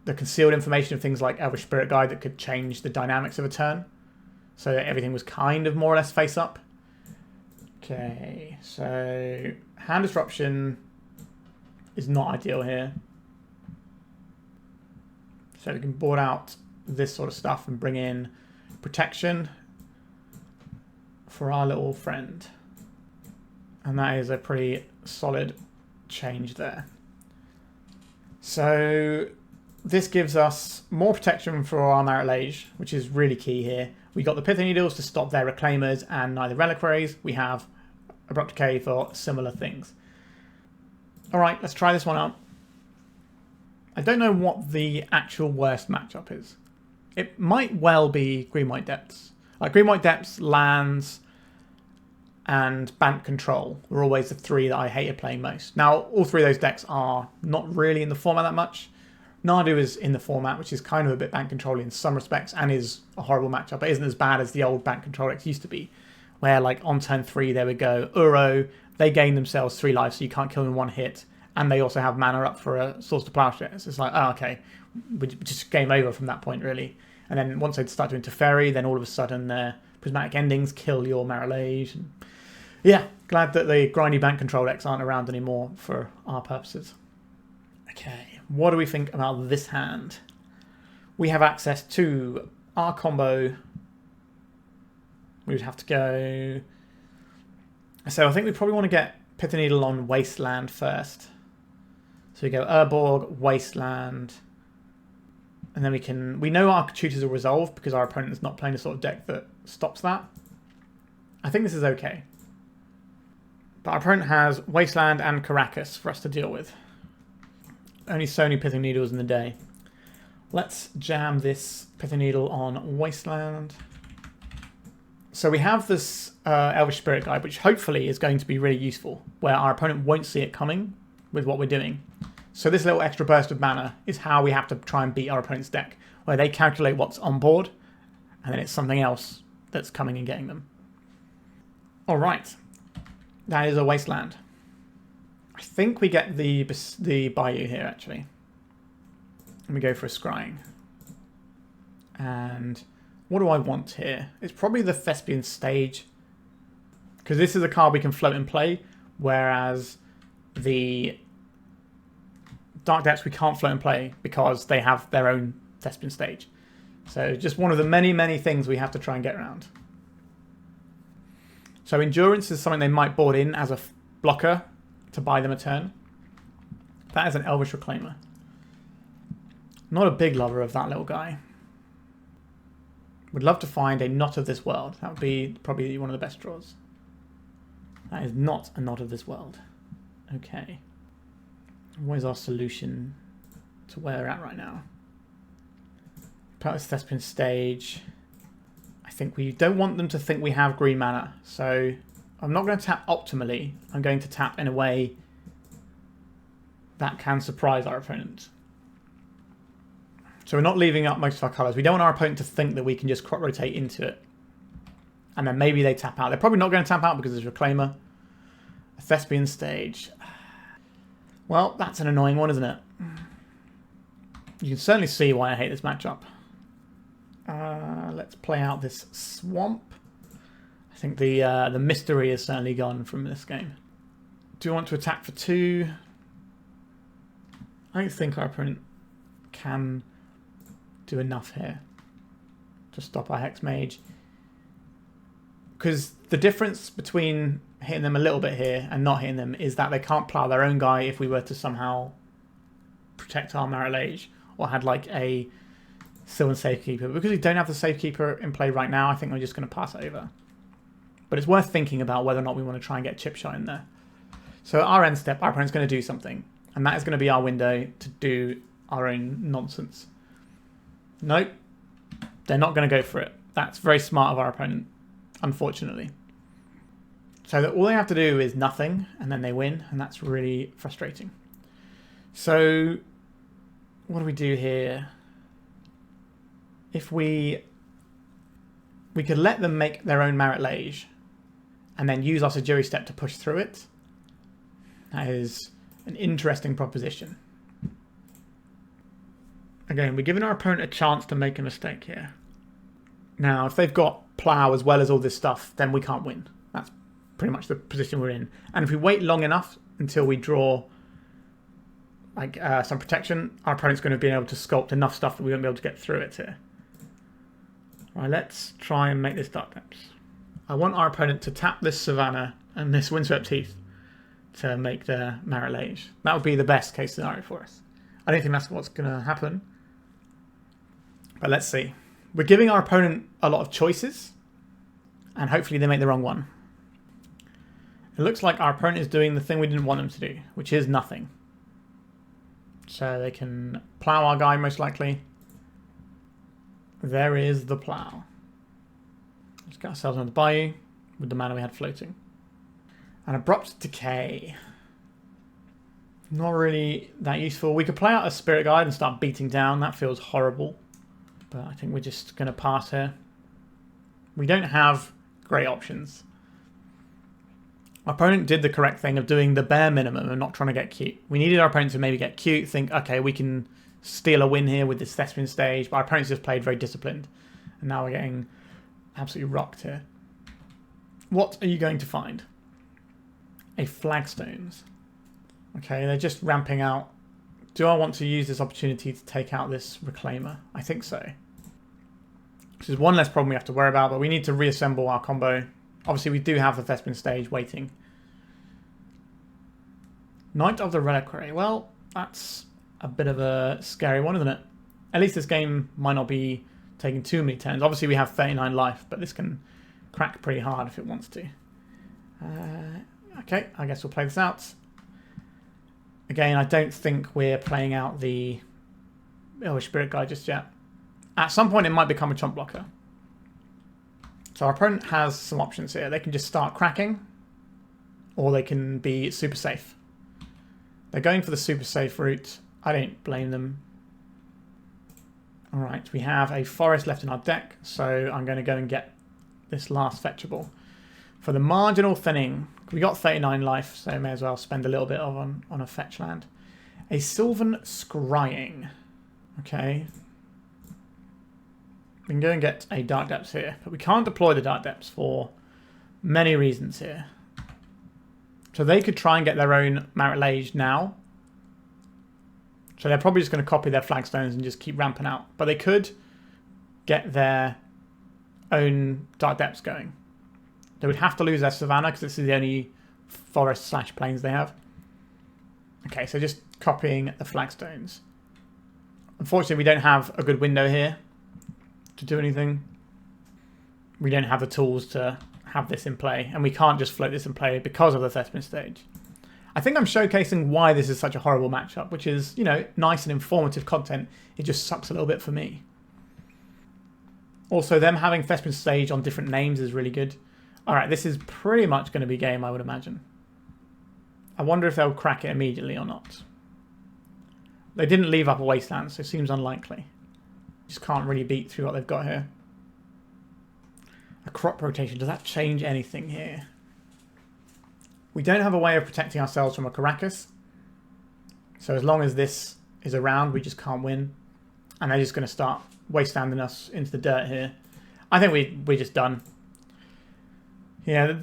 the concealed information of things like Elvish Spirit Guide that could change the dynamics of a turn, so that everything was kind of more or less face up. Okay, so hand disruption is not ideal here. So we can board out this sort of stuff and bring in protection for our little friend. And that is a pretty solid change there. So this gives us more protection for our Marit Lage, which is really key here. We got the Pithing Needles to stop their Reclaimers and neither Reliquaries. We have Abrupt Decay for similar things. Alright, let's try this one out. I don't know what the actual worst matchup is. It might well be Green White Depths. Like Green White Depths, lands, and Bant Control were always the 3 that I hated playing most. Now, all 3 of those decks are not really in the format that much. Nadu is in the format, which is kind of a bit Bant Control in some respects, and is a horrible matchup. It isn't as bad as the old Bant Control decks used to be, where like on turn 3 there we go, Uro, they gain themselves 3 lives so you can't kill them in one hit. And they also have mana up for a Source to Plowshares. It's like, oh, okay. We just game over from that point, really. And then once they start doing Teferi, then all of a sudden their Prismatic Endings kill your Marit Lage. And yeah, glad that the grindy Bank Control decks aren't around anymore for our purposes. Okay, what do we think about this hand? We have access to our combo. We would have to go... So I think we probably want to get Pithing Needle on Wasteland first. So we go Urborg, Wasteland. And then we know our tutors will resolve because our opponent is not playing a sort of deck that stops that. I think this is okay. But our opponent has Wasteland and Caracas for us to deal with. Only so many Pithing Needles in the day. Let's jam this Pithing Needle on Wasteland. So we have this Elvish Spirit Guide, which hopefully is going to be really useful, where our opponent won't see it coming with what we're doing. So this little extra burst of mana is how we have to try and beat our opponent's deck, where they calculate what's on board, and then it's something else that's coming and getting them. Alright, that is a Wasteland. I think we get the Bayou here, actually. And we go for a Scrying. And what do I want here? It's probably the Thespian Stage, because this is a card we can float and play, whereas the Dark Depths we can't float and play because they have their own Thespian Stage. So just one of the many, many things we have to try and get around. So Endurance is something they might board in as a blocker to buy them a turn. That is an Elvish Reclaimer. Not a big lover of that little guy. Would love to find a Not of This World. That would be probably one of the best draws. That is not a Not of This World. Okay. What is our solution to where we're at right now? Put this Thespian Stage. I think we don't want them to think we have green mana. So I'm not going to tap optimally. I'm going to tap in a way that can surprise our opponent. So we're not leaving up most of our colours. We don't want our opponent to think that we can just crop rotate into it. And then maybe they tap out. They're probably not going to tap out because there's a Reclaimer. A Thespian Stage. Well, that's an annoying one, isn't it? You can certainly see why I hate this matchup. Let's play out this Swamp. I think the mystery is certainly gone from this game. Do you want to attack for 2? I don't think our opponent can do enough here to stop our Hexmage. Because the difference between hitting them a little bit here and not hitting them is that they can't plow their own guy if we were to somehow protect our Marilage or had like a Sylvan Safekeeper. Because we don't have the Safekeeper in play right now, I think we're just going to pass it over. But it's worth thinking about whether or not we want to try and get Chip Shot in there. So our end step, our opponent's going to do something. And that is going to be our window to do our own nonsense. Nope. They're not going to go for it. That's very smart of our opponent, unfortunately. So that all they have to do is nothing, and then they win, and that's really frustrating. So what do we do here? If we could let them make their own Marilage, and then use our Sejiri Steppe to push through it. That is an interesting proposition. Again, we're giving our opponent a chance to make a mistake here. Now, if they've got Plow as well as all this stuff, then we can't win. That's pretty much the position we're in. And if we wait long enough until we draw like some protection, our opponent's going to be able to sculpt enough stuff that we won't be able to get through it here. Right, let's try and make this Dark Depths. I want our opponent to tap this Savannah and this Windswept Heath to make their Marilage. That would be the best case scenario for us. I don't think that's what's going to happen. But let's see. We're giving our opponent a lot of choices. And hopefully they make the wrong one. It looks like our opponent is doing the thing we didn't want them to do, which is nothing. So they can plow our guy most likely. There is the plow. Let's get ourselves on the Bayou with the mana we had floating. An Abrupt Decay. Not really that useful. We could play out a Spirit Guide and start beating down. That feels horrible. But I think we're just going to pass here. We don't have great options. Our opponent did the correct thing of doing the bare minimum and not trying to get cute. We needed our opponent to maybe get cute, think, okay, we can steal a win here with this Thespian Stage, but our opponent's just played very disciplined. And now we're getting absolutely rocked here. What are you going to find? A Flagstones. Okay, they're just ramping out. Do I want to use this opportunity to take out this Reclaimer? I think so. This is one less problem we have to worry about, but we need to reassemble our combo. Obviously, we do have the Thespian Stage waiting. Knight of the Reliquary. Well, that's a bit of a scary one, isn't it? At least this game might not be taking too many turns. Obviously we have 39 life, but this can crack pretty hard if it wants to. Okay, I guess we'll play this out. Again, I don't think we're playing out the Elvish Spirit Guide just yet. At some point it might become a chump blocker. So our opponent has some options here. They can just start cracking, or they can be super safe. They're going for the super safe route. I don't blame them. Alright, we have a forest left in our deck, so I'm going to go and get this last fetchable. For the marginal thinning, we got 39 life, so may as well spend a little bit of on a fetch land. A Sylvan Scrying. Okay. We can go and get a Dark Depths here, but we can't deploy the Dark Depths for many reasons here. So they could try and get their own Marit Lage now. So they're probably just going to copy their flagstones and just keep ramping out. But they could get their own Dark Depths going. They would have to lose their Savannah because this is the only forest / plains they have. Okay, so just copying the flagstones. Unfortunately, we don't have a good window here to do anything. We don't have the tools to have this in play, and we can't just float this in play because of the Thespian stage. I think I'm showcasing why this is such a horrible matchup, which is, you know, nice and informative content. It just sucks a little bit for me. Also, them having Thespian stage on different names is really good. Alright, this is pretty much going to be game, I would imagine. I wonder if they'll crack it immediately or not. They didn't leave up a wasteland, so it seems unlikely. Just can't really beat through what they've got here. A crop rotation, does that change anything here? We don't have a way of protecting ourselves from a Karakas. So as long as this is around, we just can't win. And they're just going to start wastelanding us into the dirt here. I think we're just done. Yeah,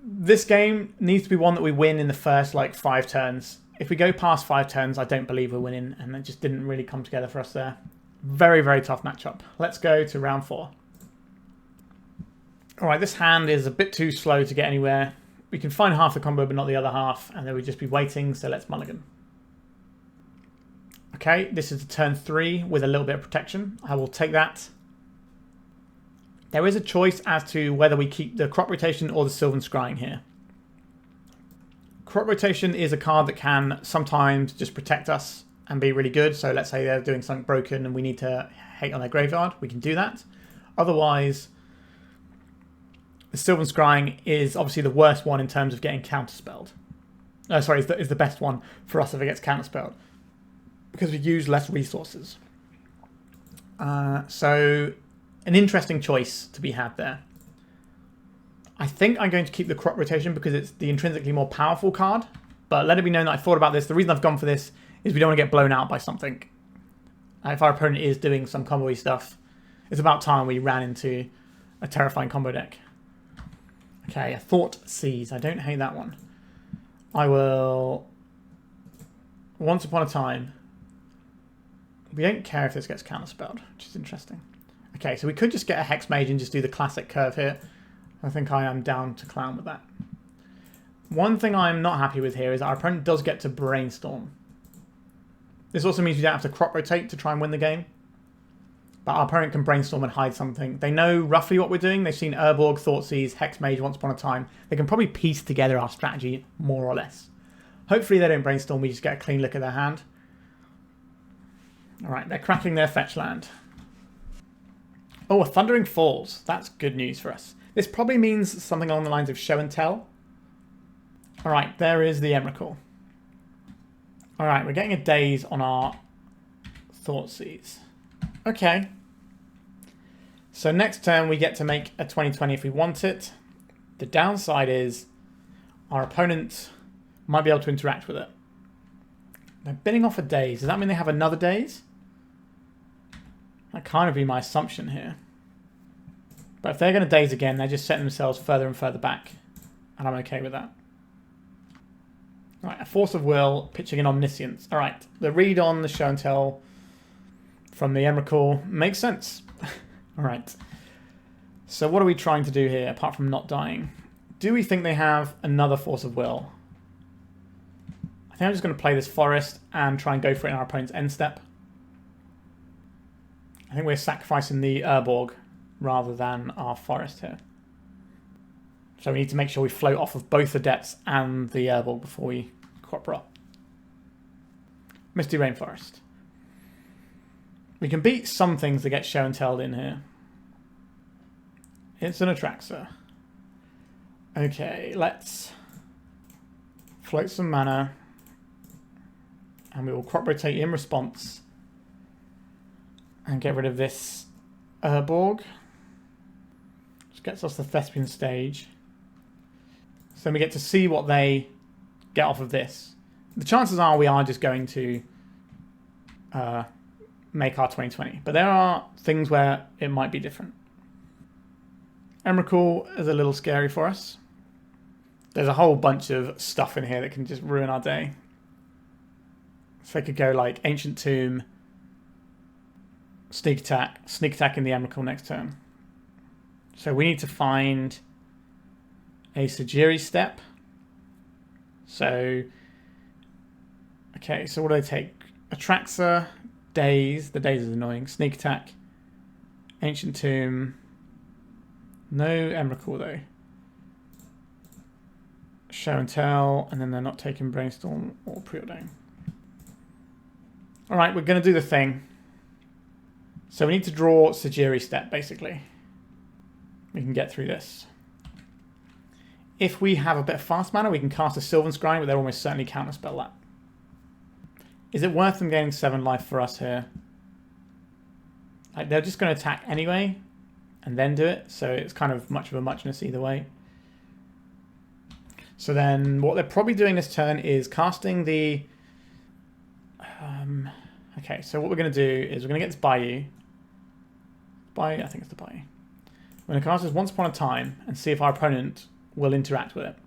this game needs to be one that we win in the first, like, 5 turns. If we go past 5 turns, I don't believe we're winning, and it just didn't really come together for us there. Very, very tough matchup. Let's go to round 4. Alright, this hand is a bit too slow to get anywhere. We can find half the combo, but not the other half, and then we'd just be waiting, so let's mulligan. Okay, this is turn 3 with a little bit of protection. I will take that. There is a choice as to whether we keep the crop rotation or the Sylvan Scrying here. Crop rotation is a card that can sometimes just protect us and be really good. So let's say they're doing something broken and we need to hate on their graveyard. We can do that. Otherwise, the Sylvan Scrying is obviously the worst one in terms of getting counterspelled. Sorry, is the best one for us if it gets counterspelled, because we use less resources. So an interesting choice to be had there. I think I'm going to keep the crop rotation because it's the intrinsically more powerful card. But let it be known that I thought about this. The reason I've gone for this is we don't want to get blown out by something. If our opponent is doing some combo-y stuff, it's about time we ran into a terrifying combo deck. Okay, a Thoughtseize. I don't hate that one. I will... Once upon a time... We don't care if this gets counterspelled, which is interesting. Okay, so we could just get a Hexmage and just do the classic curve here. I think I am down to clown with that. One thing I'm not happy with here is our opponent does get to brainstorm. This also means we don't have to crop rotate to try and win the game. But our opponent can brainstorm and hide something. They know roughly what we're doing. They've seen Urborg, Thoughtseize, Hexmage once upon a time. They can probably piece together our strategy more or less. Hopefully they don't brainstorm, we just get a clean look at their hand. Alright, they're cracking their fetch land. Oh, a Thundering Falls. That's good news for us. This probably means something along the lines of show and tell. Alright, there is the Emrakul. Alright, we're getting a daze on our Thoughtseize. Okay. So next turn we get to make a 20/20 if we want it. The downside is our opponent might be able to interact with it. They're binning off a daze. Does that mean they have another daze? That kind of be my assumption here. But if they're going to daze again, they're just setting themselves further and further back. And I'm okay with that. Alright, a Force of Will, pitching an Omniscience. Alright, the read on the show and tell from the Emrakul makes sense. Alright. So what are we trying to do here, apart from not dying? Do we think they have another Force of Will? I think I'm just going to play this Forest and try and go for it in our opponent's end step. I think we're sacrificing the Urborg rather than our forest here. So we need to make sure we float off of both the depths and the Urborg before we crop rot. Misty Rainforest. We can beat some things that get show and telled in here. It's an Atraxa. Okay, let's float some mana. And we will crop rotate in response. And get rid of this Urborg. Which gets us the Thespian stage. So then we get to see what they get off of this. The chances are we are just going to make our 2020. But there are things where it might be different. Emrakul is a little scary for us. There's a whole bunch of stuff in here that can just ruin our day. So they could go like Ancient Tomb, Sneak Attack in the Emrakul next turn. So we need to find a Sejiri Steppe. So, okay, so what do they take? Atraxa, Daze. The Daze is annoying. Sneak Attack, Ancient Tomb. No Emrakul though. Show and Tell, and then they're not taking Brainstorm or Preordain. Alright, we're going to do the thing. So we need to draw Sejiri Steppe, basically. We can get through this. If we have a bit of fast mana, we can cast a Sylvan Scrying, but they'll almost certainly counterspell that. Is it worth them gaining 7 life for us here? Like, they're just going to attack anyway, and then do it, so it's kind of much of a muchness either way. So then what they're probably doing this turn is casting the... okay, so what we're going to do is we're going to get this Bayou. I think it's the Bayou. We're going to cast this Once Upon a Time and see if our opponent will interact with it.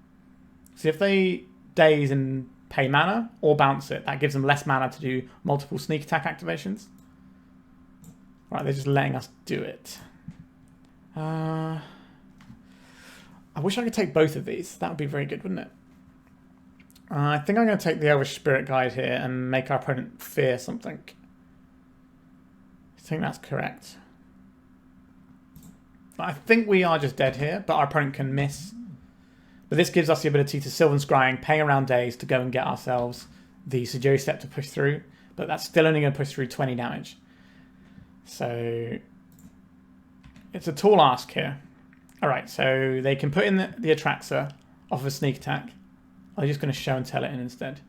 See if they daze and pay mana or bounce it. That gives them less mana to do multiple sneak attack activations. Right, they're just letting us do it. I wish I could take both of these. That would be very good, wouldn't it? I think I'm going to take the Elvish Spirit Guide here and make our opponent fear something. I think that's correct. I think we are just dead here, but our opponent can miss. But this gives us the ability to Sylvan Scrying, paying around days to go and get ourselves the Sejiri Steppe to push through. But that's still only going to push through 20 damage. So it's a tall ask here. Alright, so they can put in the Atraxa off of a sneak attack. I'm just going to show and tell it in instead.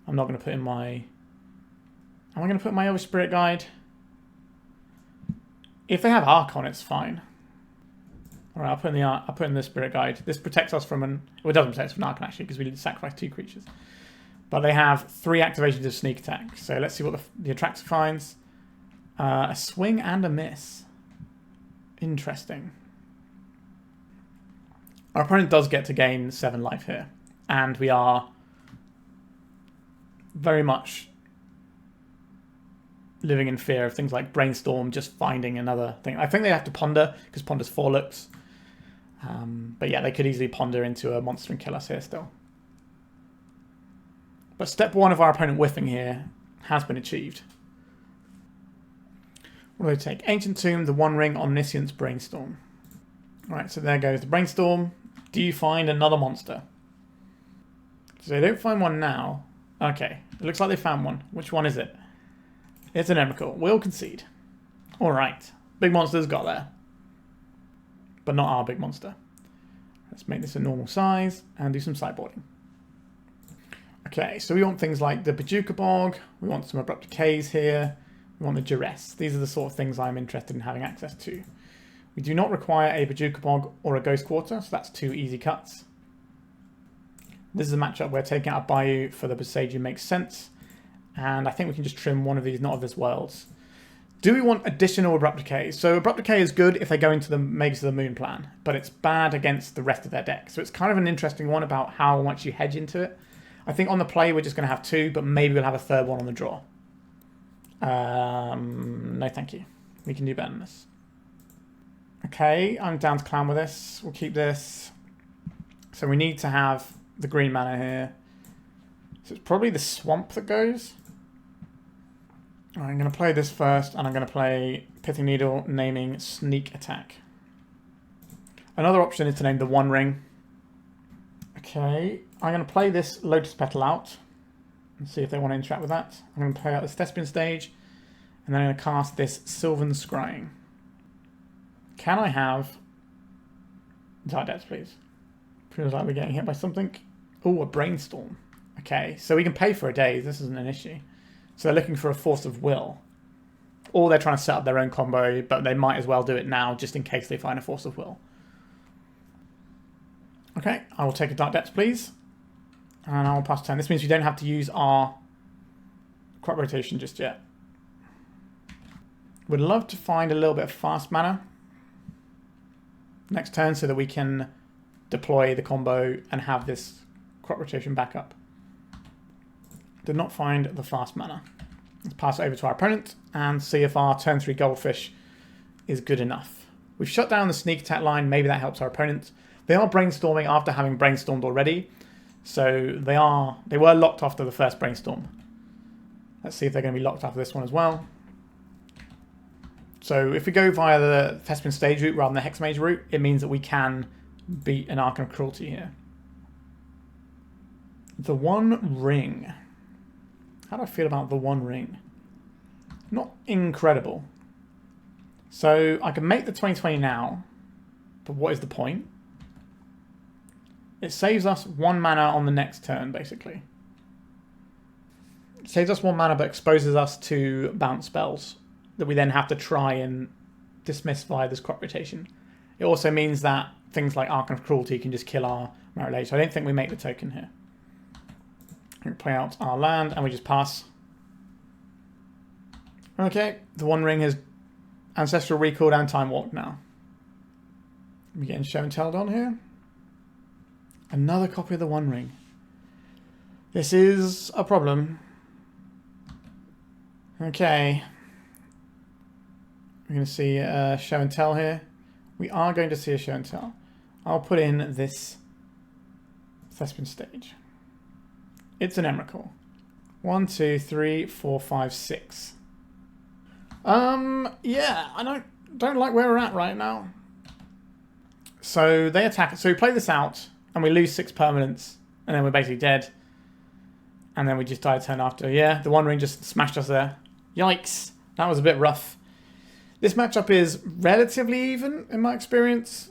I'm not going to put in my... Am I going to put my Elvish Spirit Guide? If they have Archon, it's fine. Alright, I'll put in the Spirit Guide. This protects us from an... Well, it doesn't protect us from an Archon, actually, because we need to sacrifice 2 creatures. But they have 3 activations of sneak attack. So let's see what the Atraxa finds. A swing and a miss. Interesting. Our opponent does get to gain 7 life here. And we are very much living in fear of things like Brainstorm just finding another thing. I think they have to Ponder, because Ponder's 4 looks. But yeah, they could easily Ponder into a monster and kill us here still. But step 1 of our opponent whiffing here has been achieved. What do they take? Ancient Tomb, the One Ring, Omniscience, Brainstorm. Alright, so there goes the Brainstorm. Do you find another monster? So they don't find one now. Okay, it looks like they found one. Which one is it? It's an Emrakul. We'll concede. Alright, big monster's got there. But not our big monster. Let's make this a normal size and do some sideboarding. Okay, so we want things like the Bojuka Bog. We want some Abrupt Decays here. We want the Duress. These are the sort of things I'm interested in having access to. We do not require a Bojuka Bog or a Ghost Quarter, so that's 2 easy cuts. This is a matchup where taking out a Bayou for the Boseiju makes sense. And I think we can just trim one of these Not of This Worlds. Do we want additional Abrupt Decay? So Abrupt Decay is good if they go into the Mages of the Moon plan, but it's bad against the rest of their deck. So it's kind of an interesting one about how much you hedge into it. I think on the play we're just going to have 2, but maybe we'll have a 3rd one on the draw. No thank you. We can do better than this. Okay, I'm down to clown with this. We'll keep this. So we need to have the green mana here. So it's probably the swamp that goes. I'm going to play this first, and I'm going to play Pithing Needle, naming Sneak Attack. Another option is to name the One Ring. Okay, I'm going to play this Lotus Petal out and see if they want to interact with that. I'm going to play out this Thespian stage, and then I'm going to cast this Sylvan Scrying. Can I have Dark Depths, please? Feels like we're getting hit by something. Oh, a Brainstorm. Okay, so we can pay for a day. This isn't an issue. So they're looking for a Force of Will. Or they're trying to set up their own combo, but they might as well do it now just in case they find a Force of Will. Okay, I will take a Dark Depths, please. And I will pass turn. This means we don't have to use our crop rotation just yet. Would love to find a little bit of fast mana next turn so that we can deploy the combo and have this crop rotation back up. Did not find the fast mana. Let's pass it over to our opponent and see if our turn 3 Goldfish is good enough. We've shut down the sneak attack line. Maybe that helps our opponent. They are brainstorming after having brainstormed already. So they were locked after the first brainstorm. Let's see if they're going to be locked after this one as well. So if we go via the Thespian stage route rather than the Hexmage route, it means that we can beat an Archon of Cruelty here. The One Ring. How do I feel about the One Ring? Not incredible. So I can make the 20/20 now, but what is the point? It saves us 1 mana on the next turn, basically. It saves us 1 mana, but exposes us to bounce spells that we then have to try and dismiss via this crop rotation. It also means that things like Archon of Cruelty can just kill our Merit Lady, so I don't think we make the token here. We play out our land and we just pass. Okay, the One Ring has Ancestral Recalled and Time Walked now. We're getting show and telled on here. Another copy of the One Ring. This is a problem. Okay. We're going to see a show and tell here. We are going to see a show and tell. I'll put in this Thespian stage. It's an Emrakul. 1, 2, 3, 4, 5, 6. Yeah, I don't like where we're at right now. So they attack. So we play this out, and we lose 6 permanents, and then we're basically dead. And then we just die a turn after. Yeah, the One Ring just smashed us there. Yikes. That was a bit rough. This matchup is relatively even, in my experience.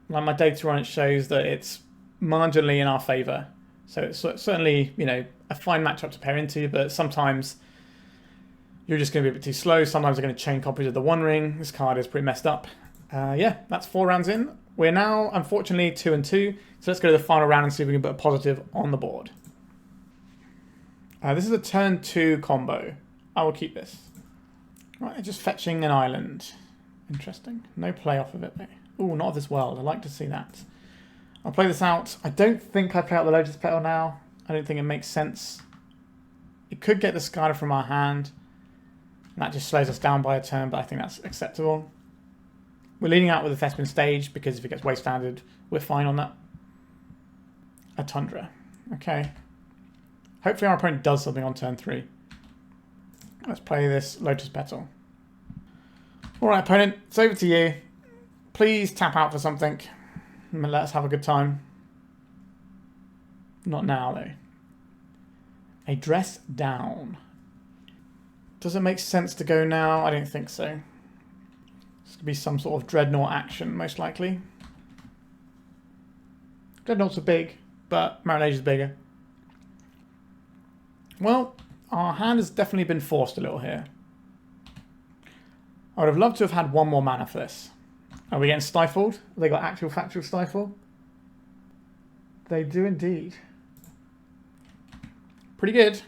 Like my data on it shows that it's marginally in our favour. So it's certainly, you know, a fine matchup to pair into, but sometimes you're just going to be a bit too slow. Sometimes they're going to chain copies of the One Ring. This card is pretty messed up. Yeah, that's 4 rounds in. We're now, unfortunately, 2 and 2. So let's go to the final round and see if we can put a positive on the board. This is a turn 2 combo. I will keep this. Right, just fetching an island. Interesting. No play off of it, though. Oh, not of this world. I'd like to see that. I'll play this out. I don't think I play out the Lotus Petal now. I don't think it makes sense. It could get the Skyler from our hand. And that just slows us down by a turn, but I think that's acceptable. We're leading out with the Thespian stage because if it gets wastelanded, we're fine on that. A Tundra. Okay. Hopefully our opponent does something on turn 3. Let's play this Lotus Petal. Alright, opponent, it's over to you. Please tap out for something. And let us have a good time. Not now, though. A Dress Down. Does it make sense to go now? I don't think so. This could be some sort of Dreadnought action, most likely. Dreadnoughts are big, but Merit is bigger. Well, our hand has definitely been forced a little here. I would have loved to have had 1 more mana for this. Are we getting stifled? Have they got actual factual stifle? They do indeed. Pretty good.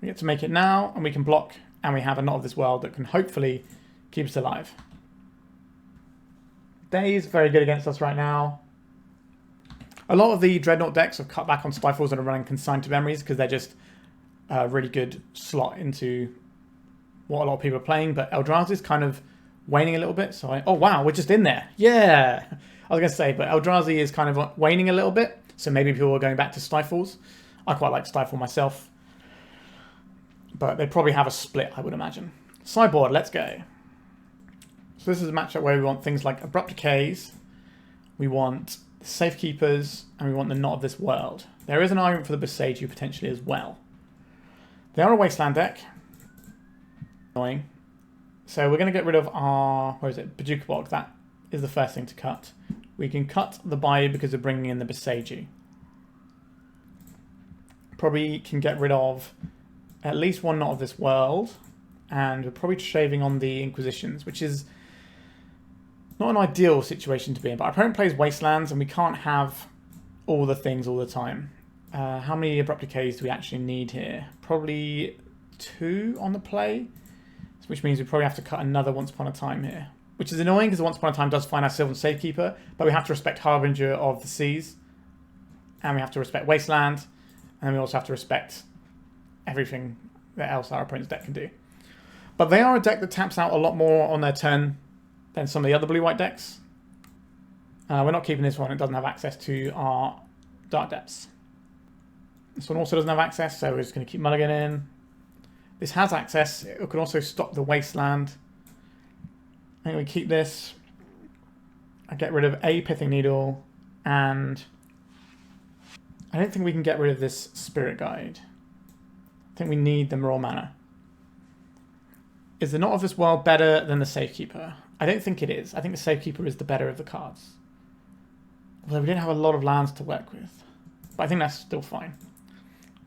We get to make it now, and we can block, and we have a Knot of this World that can hopefully keep us alive. Day is very good against us right now. A lot of the Dreadnought decks have cut back on stifles and are running Consigned to Memories because they're just a really good slot into what a lot of people are playing, but Eldrazi is kind of waning a little bit. So oh wow, we're just in there. Yeah, I was going to say, but Eldrazi is kind of waning a little bit, so maybe people are going back to stifles. I quite like stifle myself. But they probably have a split, I would imagine. Sideboard, let's go. So this is a matchup where we want things like Abrupt Decays, we want Safekeepers, and we want the Not of This World. There is an argument for the Boseiju potentially as well. They are a Wasteland deck. Annoying. So we're going to get rid of our, where is it, Bojuka Bog. That is the first thing to cut. We can cut the Bayou because we're bringing in the Boseiju. Probably can get rid of at least one Not of This World. And we're probably shaving on the Inquisitions, which is not an ideal situation to be in. But our opponent plays Wastelands and we can't have all the things all the time. How many Abrupt Decays do we actually need here? Probably 2 on the play. Which means we probably have to cut another Once Upon a Time here. Which is annoying because Once Upon a Time does find our Sylvan Safekeeper. But we have to respect Harbinger of the Seas. And we have to respect Wasteland. And then we also have to respect everything that else our opponent's deck can do. But they are a deck that taps out a lot more on their turn than some of the other blue-white decks. We're not keeping this one. It doesn't have access to our Dark Depths. This one also doesn't have access, so we're just going to keep mulliganing. This has access. It can also stop the Wasteland. I think we keep this. I get rid of a Pithing Needle, and I don't think we can get rid of this Spirit Guide. I think we need the raw mana. Is the Not of This World better than the Safekeeper? I don't think it is. I think the Safekeeper is the better of the cards. Although we didn't have a lot of lands to work with. But I think that's still fine.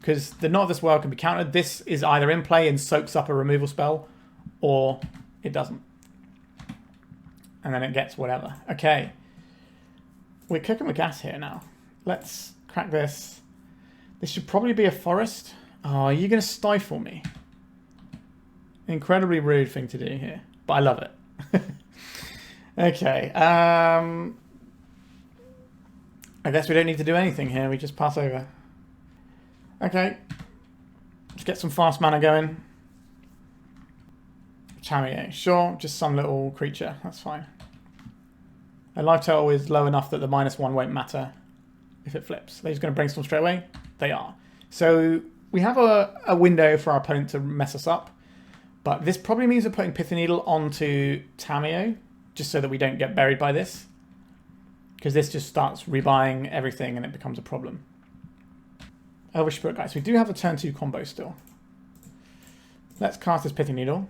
Because the Not of This World can be countered. This is either in play and soaks up a removal spell, or it doesn't. And then it gets whatever. Okay. We're cooking with gas here now. Let's crack this. This should probably be a forest. Oh, are you going to stifle me? Incredibly rude thing to do here. But I love it. Okay. I guess we don't need to do anything here. We just pass over. Okay. Let's get some fast mana going. Chameo. Sure, just some little creature. That's fine. A life total is low enough that the -1 won't matter if it flips. They're just going to brainstorm straight away. They are. So we have a window for our opponent to mess us up. But this probably means we're putting Pithing Needle onto Tamiyo, just so that we don't get buried by this. Because this just starts rebuying everything and it becomes a problem. Elvish Spirit Guide. So we do have a turn 2 combo still. Let's cast this Pithing Needle.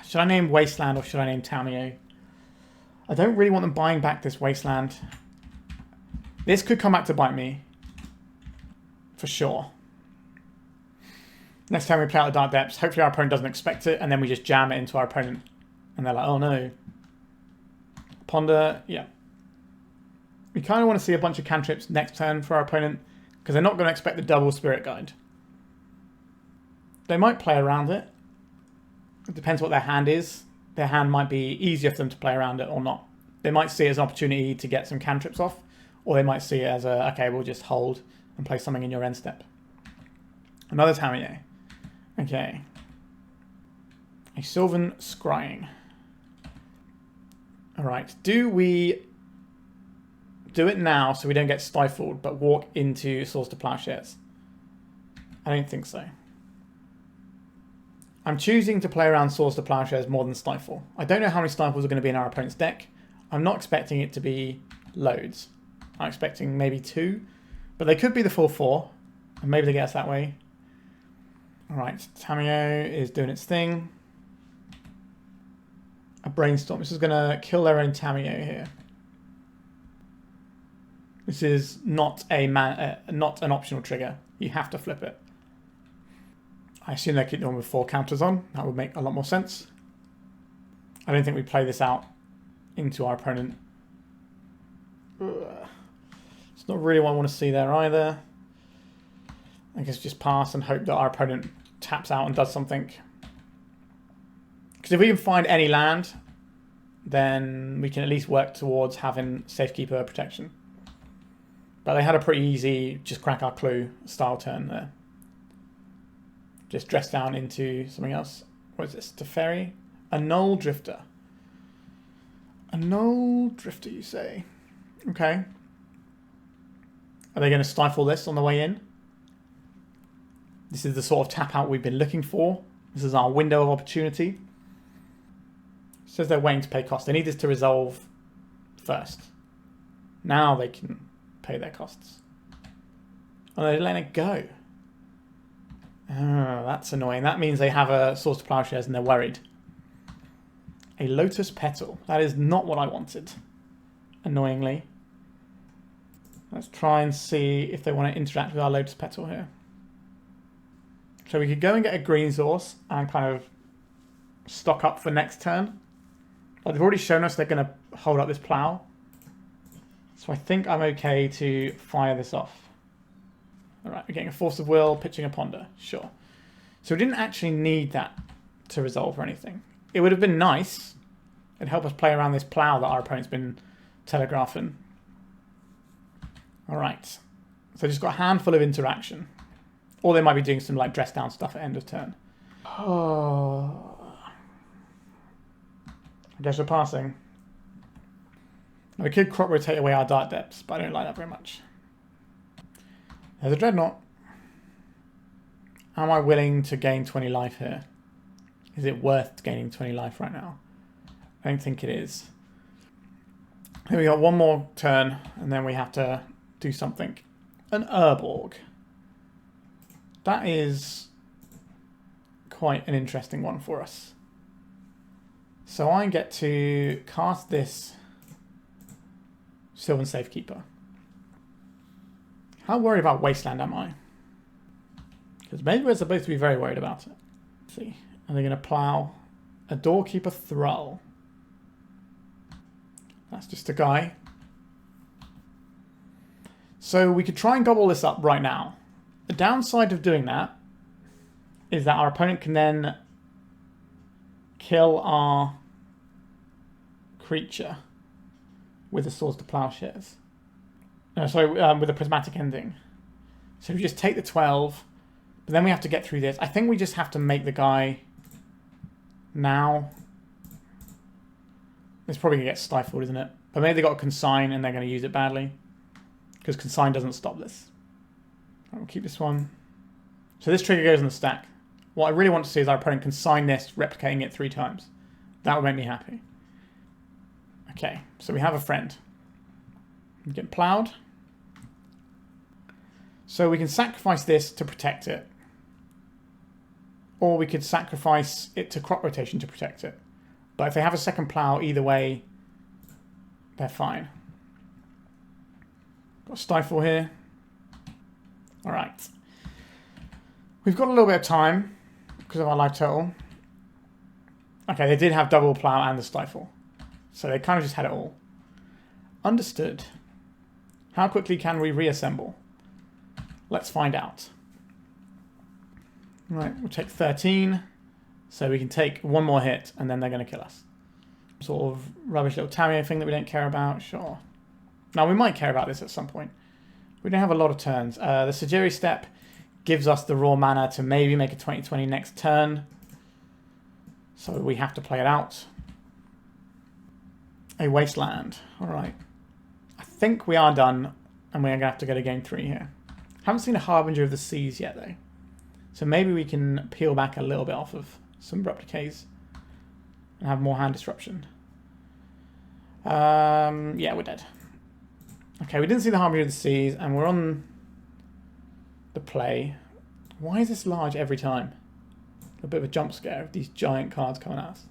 Should I name Wasteland or should I name Tamiyo? I don't really want them buying back this Wasteland. This could come back to bite me. For sure. Next time we play out the Dark Depths, hopefully our opponent doesn't expect it, and then we just jam it into our opponent. And they're like, oh no. Ponder, yeah. We kind of want to see a bunch of cantrips next turn for our opponent, because they're not going to expect the double Spirit Guide. They might play around it. It depends what their hand is. Their hand might be easier for them to play around it or not. They might see it as an opportunity to get some cantrips off, or they might see it as a, okay, we'll just hold and play something in your end step. Another Tamiyo. Okay. A Sylvan Scrying. Alright. Do we do it now so we don't get stifled, but walk into Swords to Plowshares? I don't think so. I'm choosing to play around Swords to Plowshares more than Stifle. I don't know how many Stifles are going to be in our opponent's deck. I'm not expecting it to be loads. I'm expecting maybe 2, but they could be the full 4, and maybe they get us that way. Alright, Tamiyo is doing its thing. A Brainstorm. This is going to kill their own Tamiyo here. This is not not an optional trigger. You have to flip it. I assume they keep the one with 4 counters on. That would make a lot more sense. I don't think we play this out into our opponent. It's not really what I want to see there either. I guess just pass and hope that our opponent taps out and does something. Because if we can find any land, then we can at least work towards having Safekeeper protection. But they had a pretty easy, just crack our clue style turn there. Just dress down into something else. What is this? Teferi? A Null Drifter. A Null Drifter, you say? Okay. Are they going to stifle this on the way in? This is the sort of tap out we've been looking for. This is our window of opportunity. It says they're waiting to pay costs. They need this to resolve first. Now they can pay their costs. Oh, they're letting it go. Oh, that's annoying. That means they have a Swords to Plowshares and they're worried. A Lotus Petal. That is not what I wanted. Annoyingly. Let's try and see if they want to interact with our Lotus Petal here. So we could go and get a green source and kind of stock up for next turn. But they've already shown us they're going to hold up this plow. So I think I'm okay to fire this off. Alright, we're getting a Force of Will, pitching a Ponder. Sure. So we didn't actually need that to resolve or anything. It would have been nice. It'd help us play around this plow that our opponent's been telegraphing. Alright. So just got a handful of interaction. Or they might be doing some like dress down stuff at end of turn. Oh. I guess we're passing. We could crop rotate away our Dark Depths, but I don't like that very much. There's a Dreadnought. Am I willing to gain 20 life here? Is it worth gaining 20 life right now? I don't think it is. Here we got one more turn, and then we have to do something. An Urborg. That is quite an interesting one for us. So I get to cast this Sylvan Safekeeper. How worried about Wasteland am I? Because maybe we're supposed to be very worried about it. Let's see. And they're going to plow a Doorkeeper Thrall. That's just a guy. So we could try and gobble this up right now. The downside of doing that is that our opponent can then kill our creature with the Swords to Plowshares. No, sorry, with a Prismatic Ending. So we just take the 12, but then we have to get through this. I think we just have to make the guy now. It's probably going to get stifled, isn't it? But maybe they got a Consign and they're going to use it badly. Because Consign doesn't stop this. We'll keep this one. So this trigger goes in the stack. What I really want to see is our opponent consign this, replicating it 3 times. That would make me happy. Okay, so we have a friend. We get plowed. So we can sacrifice this to protect it. Or we could sacrifice it to crop rotation to protect it. But if they have a second plow, either way, they're fine. Got a Stifle here. Alright. We've got a little bit of time because of our life total. Okay, they did have double plow and the Stifle. So they kind of just had it all. Understood. How quickly can we reassemble? Let's find out. Right, we'll take 13. So we can take one more hit and then they're going to kill us. Sort of rubbish little Tamio thing that we don't care about. Sure. Now we might care about this at some point. We don't have a lot of turns. The Sejiri Steppe gives us the raw mana to maybe make a 20/20 next turn. So we have to play it out. A Wasteland. Alright. I think we are done. And we're going to have to go to game 3 here. Haven't seen a Harbinger of the Seas yet though. So maybe we can peel back a little bit off of some Abrupt Decays. And have more hand disruption. Yeah, we're dead. Okay, we didn't see the Harbinger of the Seas, and we're on the play. Why is this large every time? A bit of a jump scare of these giant cards coming at us.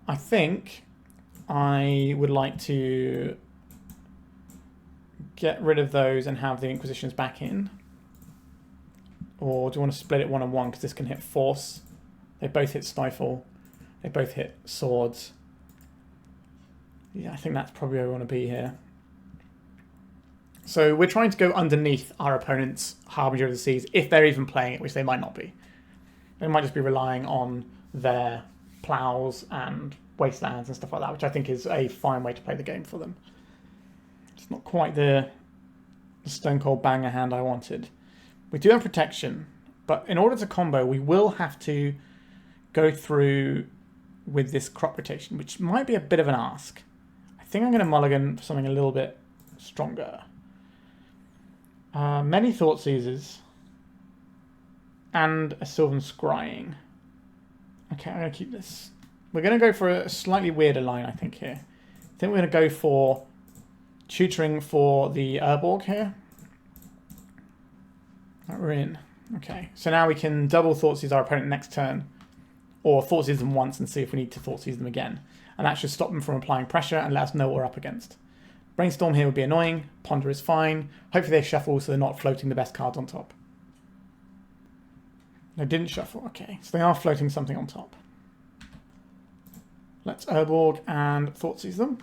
I think I would like to get rid of those and have the Inquisitions back in. Or do you want to split it 1-on-1 because this can hit Force. They both hit Stifle. They both hit Swords. Yeah, I think that's probably where we want to be here. So we're trying to go underneath our opponent's Harbinger of the Seas, if they're even playing it, which they might not be. They might just be relying on their plows and wastelands and stuff like that, which I think is a fine way to play the game for them. It's not quite the stone cold banger hand I wanted. We do have protection, but in order to combo, we will have to go through with this crop rotation, which might be a bit of an ask. I think I'm going to mulligan for something a little bit stronger. Many Thoughtseizes. and a Sylvan Scrying. Okay, I'm going to keep this. We're going to go for a slightly weirder line, I think, here. I think we're going to go for tutoring for the Urborg here. That we're in. Okay, so now we can double Thoughtseize our opponent next turn, or Thoughtseize them once and see if we need to Thoughtseize them again. And that should stop them from applying pressure and let us know what we're up against. Brainstorm here would be annoying. Ponder is fine. Hopefully they shuffle so they're not floating the best cards on top. They didn't shuffle. Okay, so they are floating something on top. Let's Urborg and Thoughtseize them.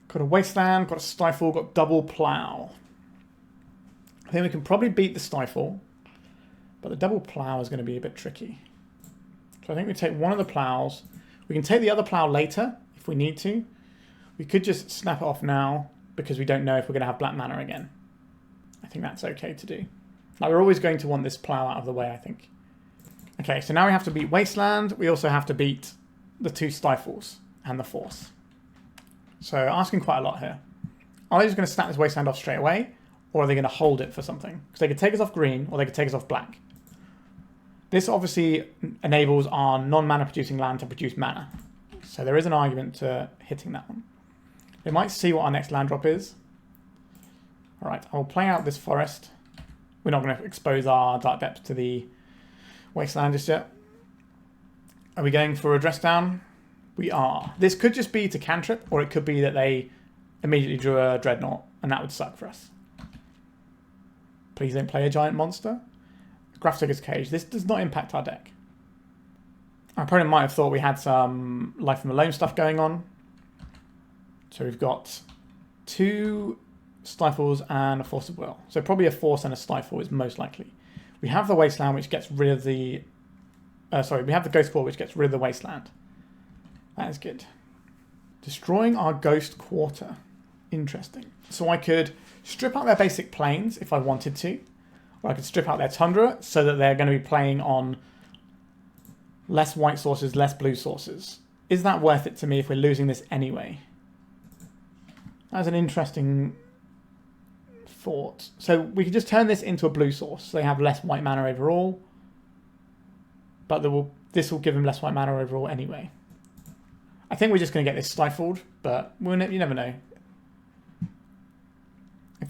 Got a Wasteland, got a Stifle, got double Plow. I think we can probably beat the Stifle, but the double Plow is going to be a bit tricky. So I think we take one of the Plows. We can take the other Plow later if we need to. We could just snap it off now because we don't know if we're going to have black mana again. I think that's okay to do. Like, we're always going to want this Plow out of the way, I think. Okay, so now we have to beat Wasteland. We also have to beat the two Stifles and the Force. So asking quite a lot here. Are they just going to snap this Wasteland off straight away? Or are they going to hold it for something? Because they could take us off green or they could take us off black. This obviously enables our non-mana producing land to produce mana. So there is an argument to hitting that one. They might see what our next land drop is. Alright, I'll play out this forest. We're not going to expose our Dark Depths to the Wasteland just yet. Are we going for a dress down? We are. This could just be to cantrip, or it could be that they immediately drew a Dreadnought, and that would suck for us. Please don't play a giant monster. Grafdigger's Cage. This does not impact our deck. Our opponent might have thought we had some Life from the Loam stuff going on. So we've got two Stifles and a Force of Will. So probably a Force and a Stifle is most likely. We have the Wasteland, which gets rid of the... we have the Ghost Core, which gets rid of the Wasteland. That is good. Destroying our Ghost Quarter. Interesting. So I could strip out their basic planes if I wanted to. Or I could strip out their Tundra so that they're going to be playing on less white sources, less blue sources. Is that worth it to me if we're losing this anyway? That's an interesting thought. So we could just turn this into a blue source. So they have less white mana overall. But this will give them less white mana overall anyway. I think we're just going to get this stifled, but you never know.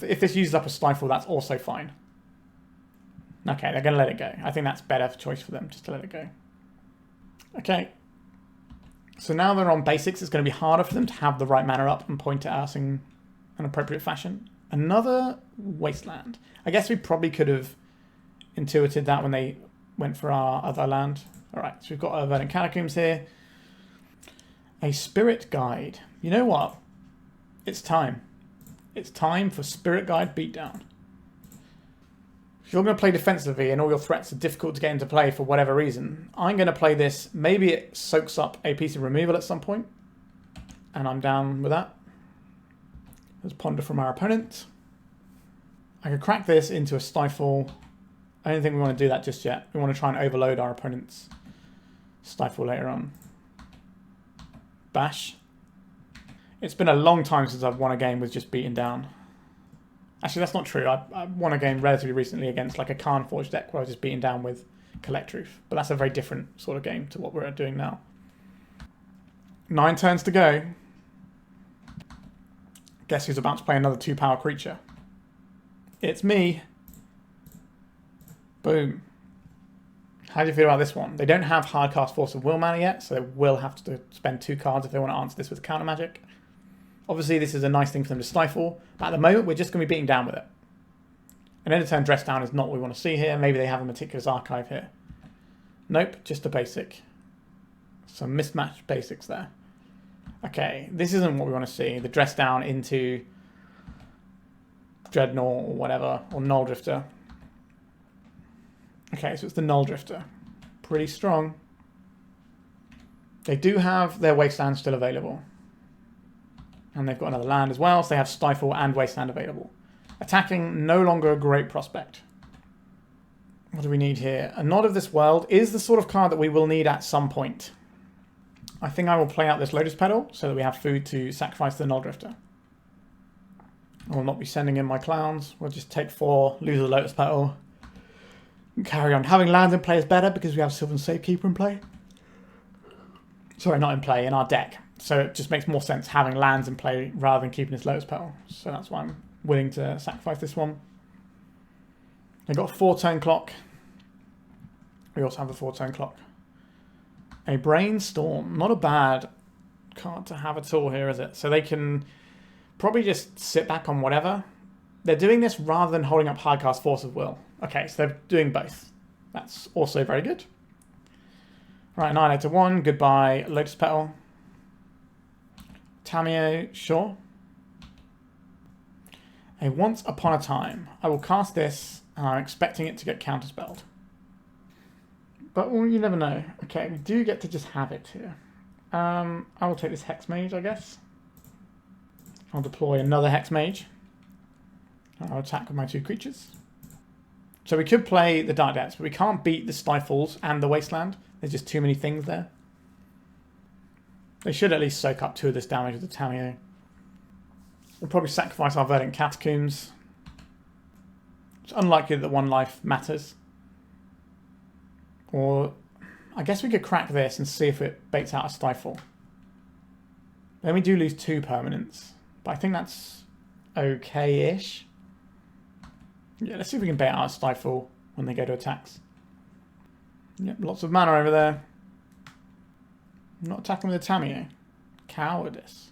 If this uses up a stifle, that's also fine. Okay, they're going to let it go. I think that's better choice for them, just to let it go. Okay. So now they're on basics. It's going to be harder for them to have the right mana up and point at us in an appropriate fashion. Another Wasteland. I guess we probably could have intuited that when they went for our other land. Alright, so we've got our Verdant Catacombs here. A Spirit Guide. You know what? It's time. It's time for Spirit Guide Beatdown. If you're going to play defensively and all your threats are difficult to get into play for whatever reason, I'm going to play this. Maybe it soaks up a piece of removal at some point, and I'm down with that. There's Ponder from our opponent. I could crack this into a Stifle. I don't think we want to do that just yet. We want to try and overload our opponent's Stifle later on. Bash. It's been a long time since I've won a game with just beaten down. Actually, that's not true. I won a game relatively recently against like a Karn Forge deck where I was just beaten down with Collector Ouphe. But that's a very different sort of game to what we're doing now. 9 turns to go. Guess who's about to play another 2-power creature? It's me. Boom. How do you feel about this one? They don't have hardcast Force of Will mana yet, so they will have to spend 2 cards if they want to answer this with counter magic. Obviously, this is a nice thing for them to stifle, but at the moment, we're just going to be beating down with it. An end of turn dress down is not what we want to see here. Maybe they have a meticulous archive here. Nope, just a basic. Some mismatched basics there. Okay, this isn't what we want to see. The dress down into Dreadnought or whatever, or Null Drifter. Okay, so it's the Null Drifter. Pretty strong. They do have their Wasteland still available. And they've got another land as well, so they have Stifle and Wasteland available. Attacking, no longer a great prospect. What do we need here? A Nod of this World is the sort of card that we will need at some point. I think I will play out this Lotus Petal so that we have food to sacrifice the Null Drifter. I will not be sending in my clowns. We'll just take 4, lose the Lotus Petal. Carry on. Having lands in play is better because we have Sylvan Safekeeper in play. Sorry, not in play, in our deck. So it just makes more sense having lands in play rather than keeping this Lotus Petal. So that's why I'm willing to sacrifice this one. They've got a 4-turn clock. We also have a 4-turn clock. A Brainstorm. Not a bad card to have at all here, is it? So they can probably just sit back on whatever. They're doing this rather than holding up high cast Force of Will. Okay, so they're doing both. That's also very good. Right, Annihilator 1. Goodbye, Lotus Petal. Tamiyo, sure. A Once Upon a Time. I will cast this, and I'm expecting it to get counterspelled. But well, you never know. Okay, we do get to just have it here. I will take this Hexmage, I guess. I'll deploy another Hexmage. I'll attack with my 2 creatures. So we could play the Dark Depths, but we can't beat the Stifles and the Wasteland. There's just too many things there. They should at least soak up 2 of this damage with the Tamiyo. We'll probably sacrifice our Verdant Catacombs. It's unlikely that 1 life matters. Or I guess we could crack this and see if it baits out a Stifle. Then we do lose 2 permanents. But I think that's okay-ish. Yeah, let's see if we can bait out a Stifle when they go to attacks. Yep, lots of mana over there. Not attacking with a Tamiyo. Cowardice.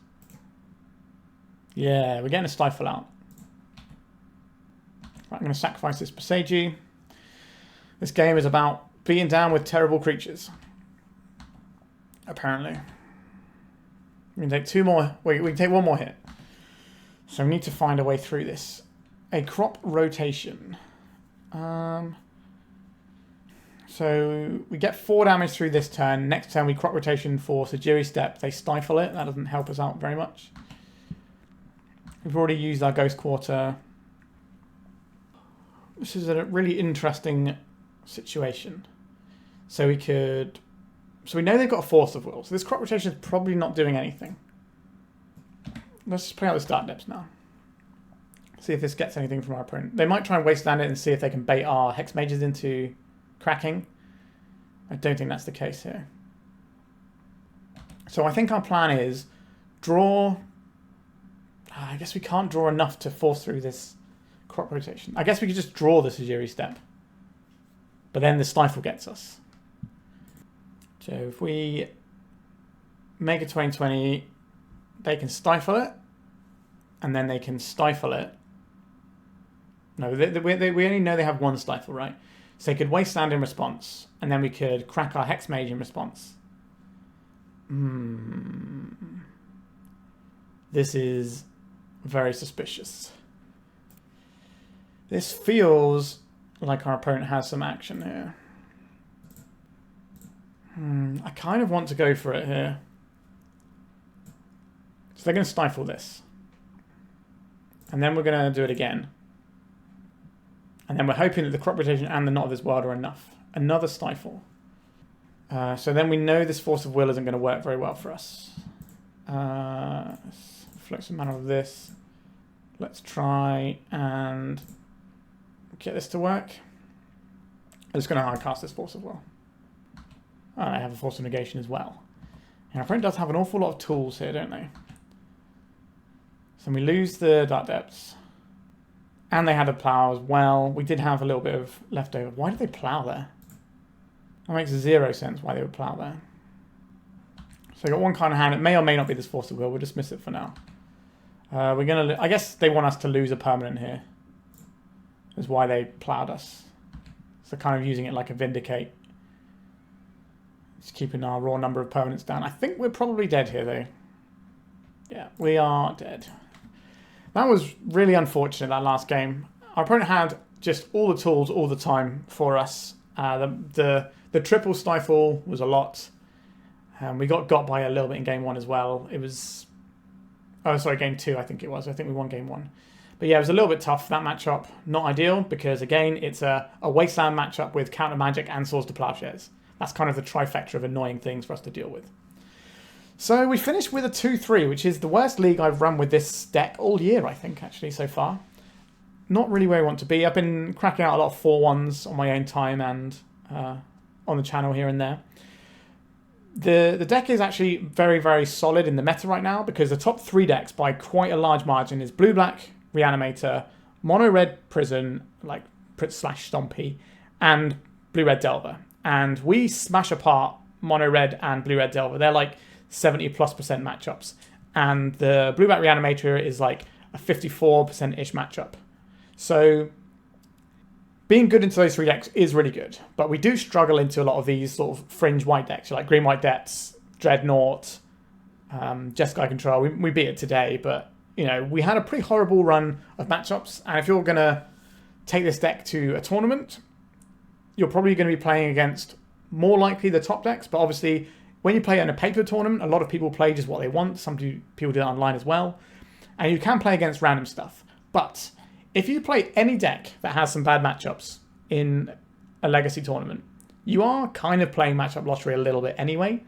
Yeah, we're getting a Stifle out. Right, I'm going to sacrifice this Boseiju. This game is about being down with terrible creatures. Apparently. We can take 2 more. Wait, we can take 1 more hit. So we need to find a way through this. A crop rotation. So we get 4 damage through this turn. Next turn we crop rotation for Sejiri Steppe. They stifle it. That doesn't help us out very much. We've already used our Ghost Quarter. This is a really interesting situation. So we could... So we know they've got a Force of Will. So this crop rotation is probably not doing anything. Let's just play out the Dark Depths now. See if this gets anything from our opponent. They might try and wasteland it and see if they can bait our Hexmages into cracking. I don't think that's the case here. So I think our plan is draw... I guess we can't draw enough to force through this crop rotation. I guess we could just draw the Sejiri Steppe. But then the Stifle gets us. So if we make a 20/20, they can stifle it. And then they can stifle it. No, we only know they have 1 Stifle, right? So they could wasteland in response. And then we could crack our Hexmage in response. This is very suspicious. This feels like our opponent has some action here. I kind of want to go for it here. So they're going to stifle this. And then we're going to do it again. And then we're hoping that the crop rotation and the Knot of this World are enough. Another Stifle. So then we know this Force of Will isn't going to work very well for us. Let's float some mana of this. Let's try and get this to work. I'm just going to hard cast this Force of Will. Oh, I have a Force of Negation as well. And our opponent does have an awful lot of tools here, don't they? So we lose the Dark Depths. And they had a plow as well. We did have a little bit of leftover. Why did they plow there? That makes 0 sense why they would plow there. So they got 1 kind of hand. It may or may not be this Force of Will. We'll dismiss it for now. We're gonna. I guess they want us to lose a permanent here. Is why they plowed us. So kind of using it like a Vindicate. Just keeping our raw number of permanents down. I think we're probably dead here though. Yeah, we are dead. That was really unfortunate, that last game. Our opponent had just all the tools all the time for us. The triple Stifle was a lot. We got by a little bit in game 1 as well. It was... Oh, sorry, game 2 I think it was. I think we won game 1. But yeah, it was a little bit tough, that matchup. Not ideal, because again, it's a Wasteland matchup with Counter Magic and Swords to Plowshares. That's kind of the trifecta of annoying things for us to deal with. So we finished with a 2-3, which is the worst league I've run with this deck all year, I think, actually, so far. not really where I want to be. I've been cracking out a lot of 4-1s on my own time and on the channel here and there. The deck is actually very, very solid in the meta right now because the top 3 decks by quite a large margin is Blue-Black, Reanimator, Mono-Red Prison, like /Stompy, and Blue-Red Delver. And we smash apart Mono-Red and Blue-Red Delver. They're like 70+% matchups. And the Blue-Black Reanimator is like a 54%-ish matchup. So being good into those 3 decks is really good. But we do struggle into a lot of these sort of fringe white decks, like Green-White Depths, Dreadnought, Jeskai Control. We beat it today, but you know, we had a pretty horrible run of matchups. And if you're going to take this deck to a tournament, you're probably going to be playing against more likely the top decks. But obviously, when you play in a paper tournament, a lot of people play just what they want. Some people do that online as well. And you can play against random stuff. But if you play any deck that has some bad matchups in a Legacy tournament, you are kind of playing matchup lottery a little bit anyway.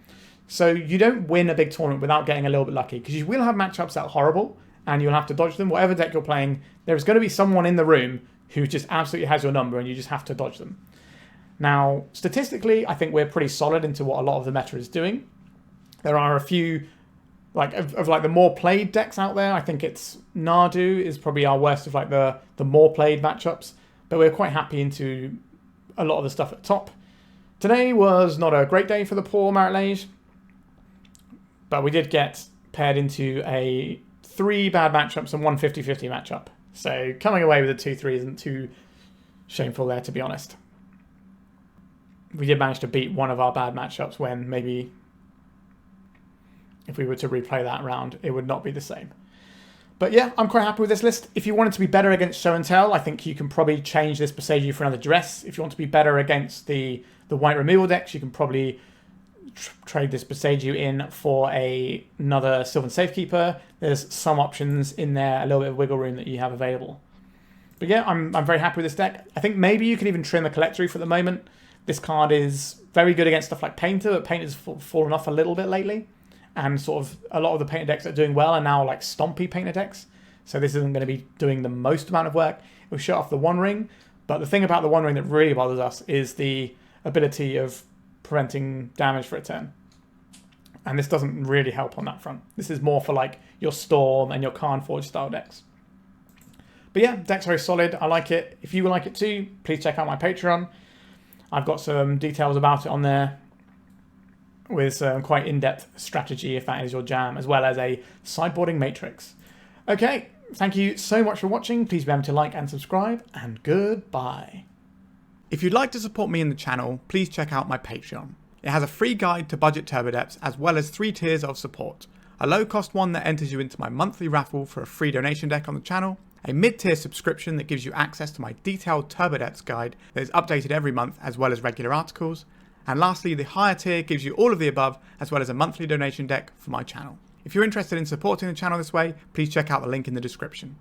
So you don't win a big tournament without getting a little bit lucky, because you will have matchups that are horrible and you'll have to dodge them. Whatever deck you're playing, there's going to be someone in the room who just absolutely has your number and you just have to dodge them. Now, statistically, I think we're pretty solid into what a lot of the meta is doing. There are a few, like, of like the more played decks out there. I think it's Nadu is probably our worst of like the more played matchups, but we're quite happy into a lot of the stuff at the top. Today was not a great day for the poor Marit, but we did get paired into a 3 bad matchups and one 50-50 matchup. So coming away with a 2-3 isn't too shameful there, to be honest. We did manage to beat one of our bad matchups when maybe if we were to replay that round, it would not be the same. But yeah, I'm quite happy with this list. If you want it to be better against Show and Tell, I think you can probably change this Boseiju for another Duress. If you want to be better against the white removal decks, you can probably trade this Boseiju in for another Sylvan Safekeeper. There's some options in there, a little bit of wiggle room that you have available. But yeah, I'm very happy with this deck. I think maybe you can even trim the Collector Ouphe at the moment. This card is very good against stuff like Painter, but Painter's fallen off a little bit lately. And sort of a lot of the Painter decks that are doing well are now like stompy Painter decks. So this isn't going to be doing the most amount of work. We'll shut off the One Ring. But the thing about the One Ring that really bothers us is the ability of preventing damage for a turn. And this doesn't really help on that front. This is more for like your Storm and your Carnforge style decks. But yeah, deck's very solid. I like it. If you like it too, please check out my Patreon. I've got some details about it on there with some quite in-depth strategy if that is your jam, as well as a sideboarding matrix. Okay, thank you so much for watching. Please remember to like and subscribe, and goodbye. If you'd like to support me in the channel, please check out my Patreon. It has a free guide to budget Turbodepths, as well as 3 tiers of support. A low-cost one that enters you into my monthly raffle for a free donation deck on the channel, a mid-tier subscription that gives you access to my detailed Turbodepths guide that is updated every month, as well as regular articles, and lastly, the higher tier gives you all of the above, as well as a monthly donation deck for my channel. If you're interested in supporting the channel this way, please check out the link in the description.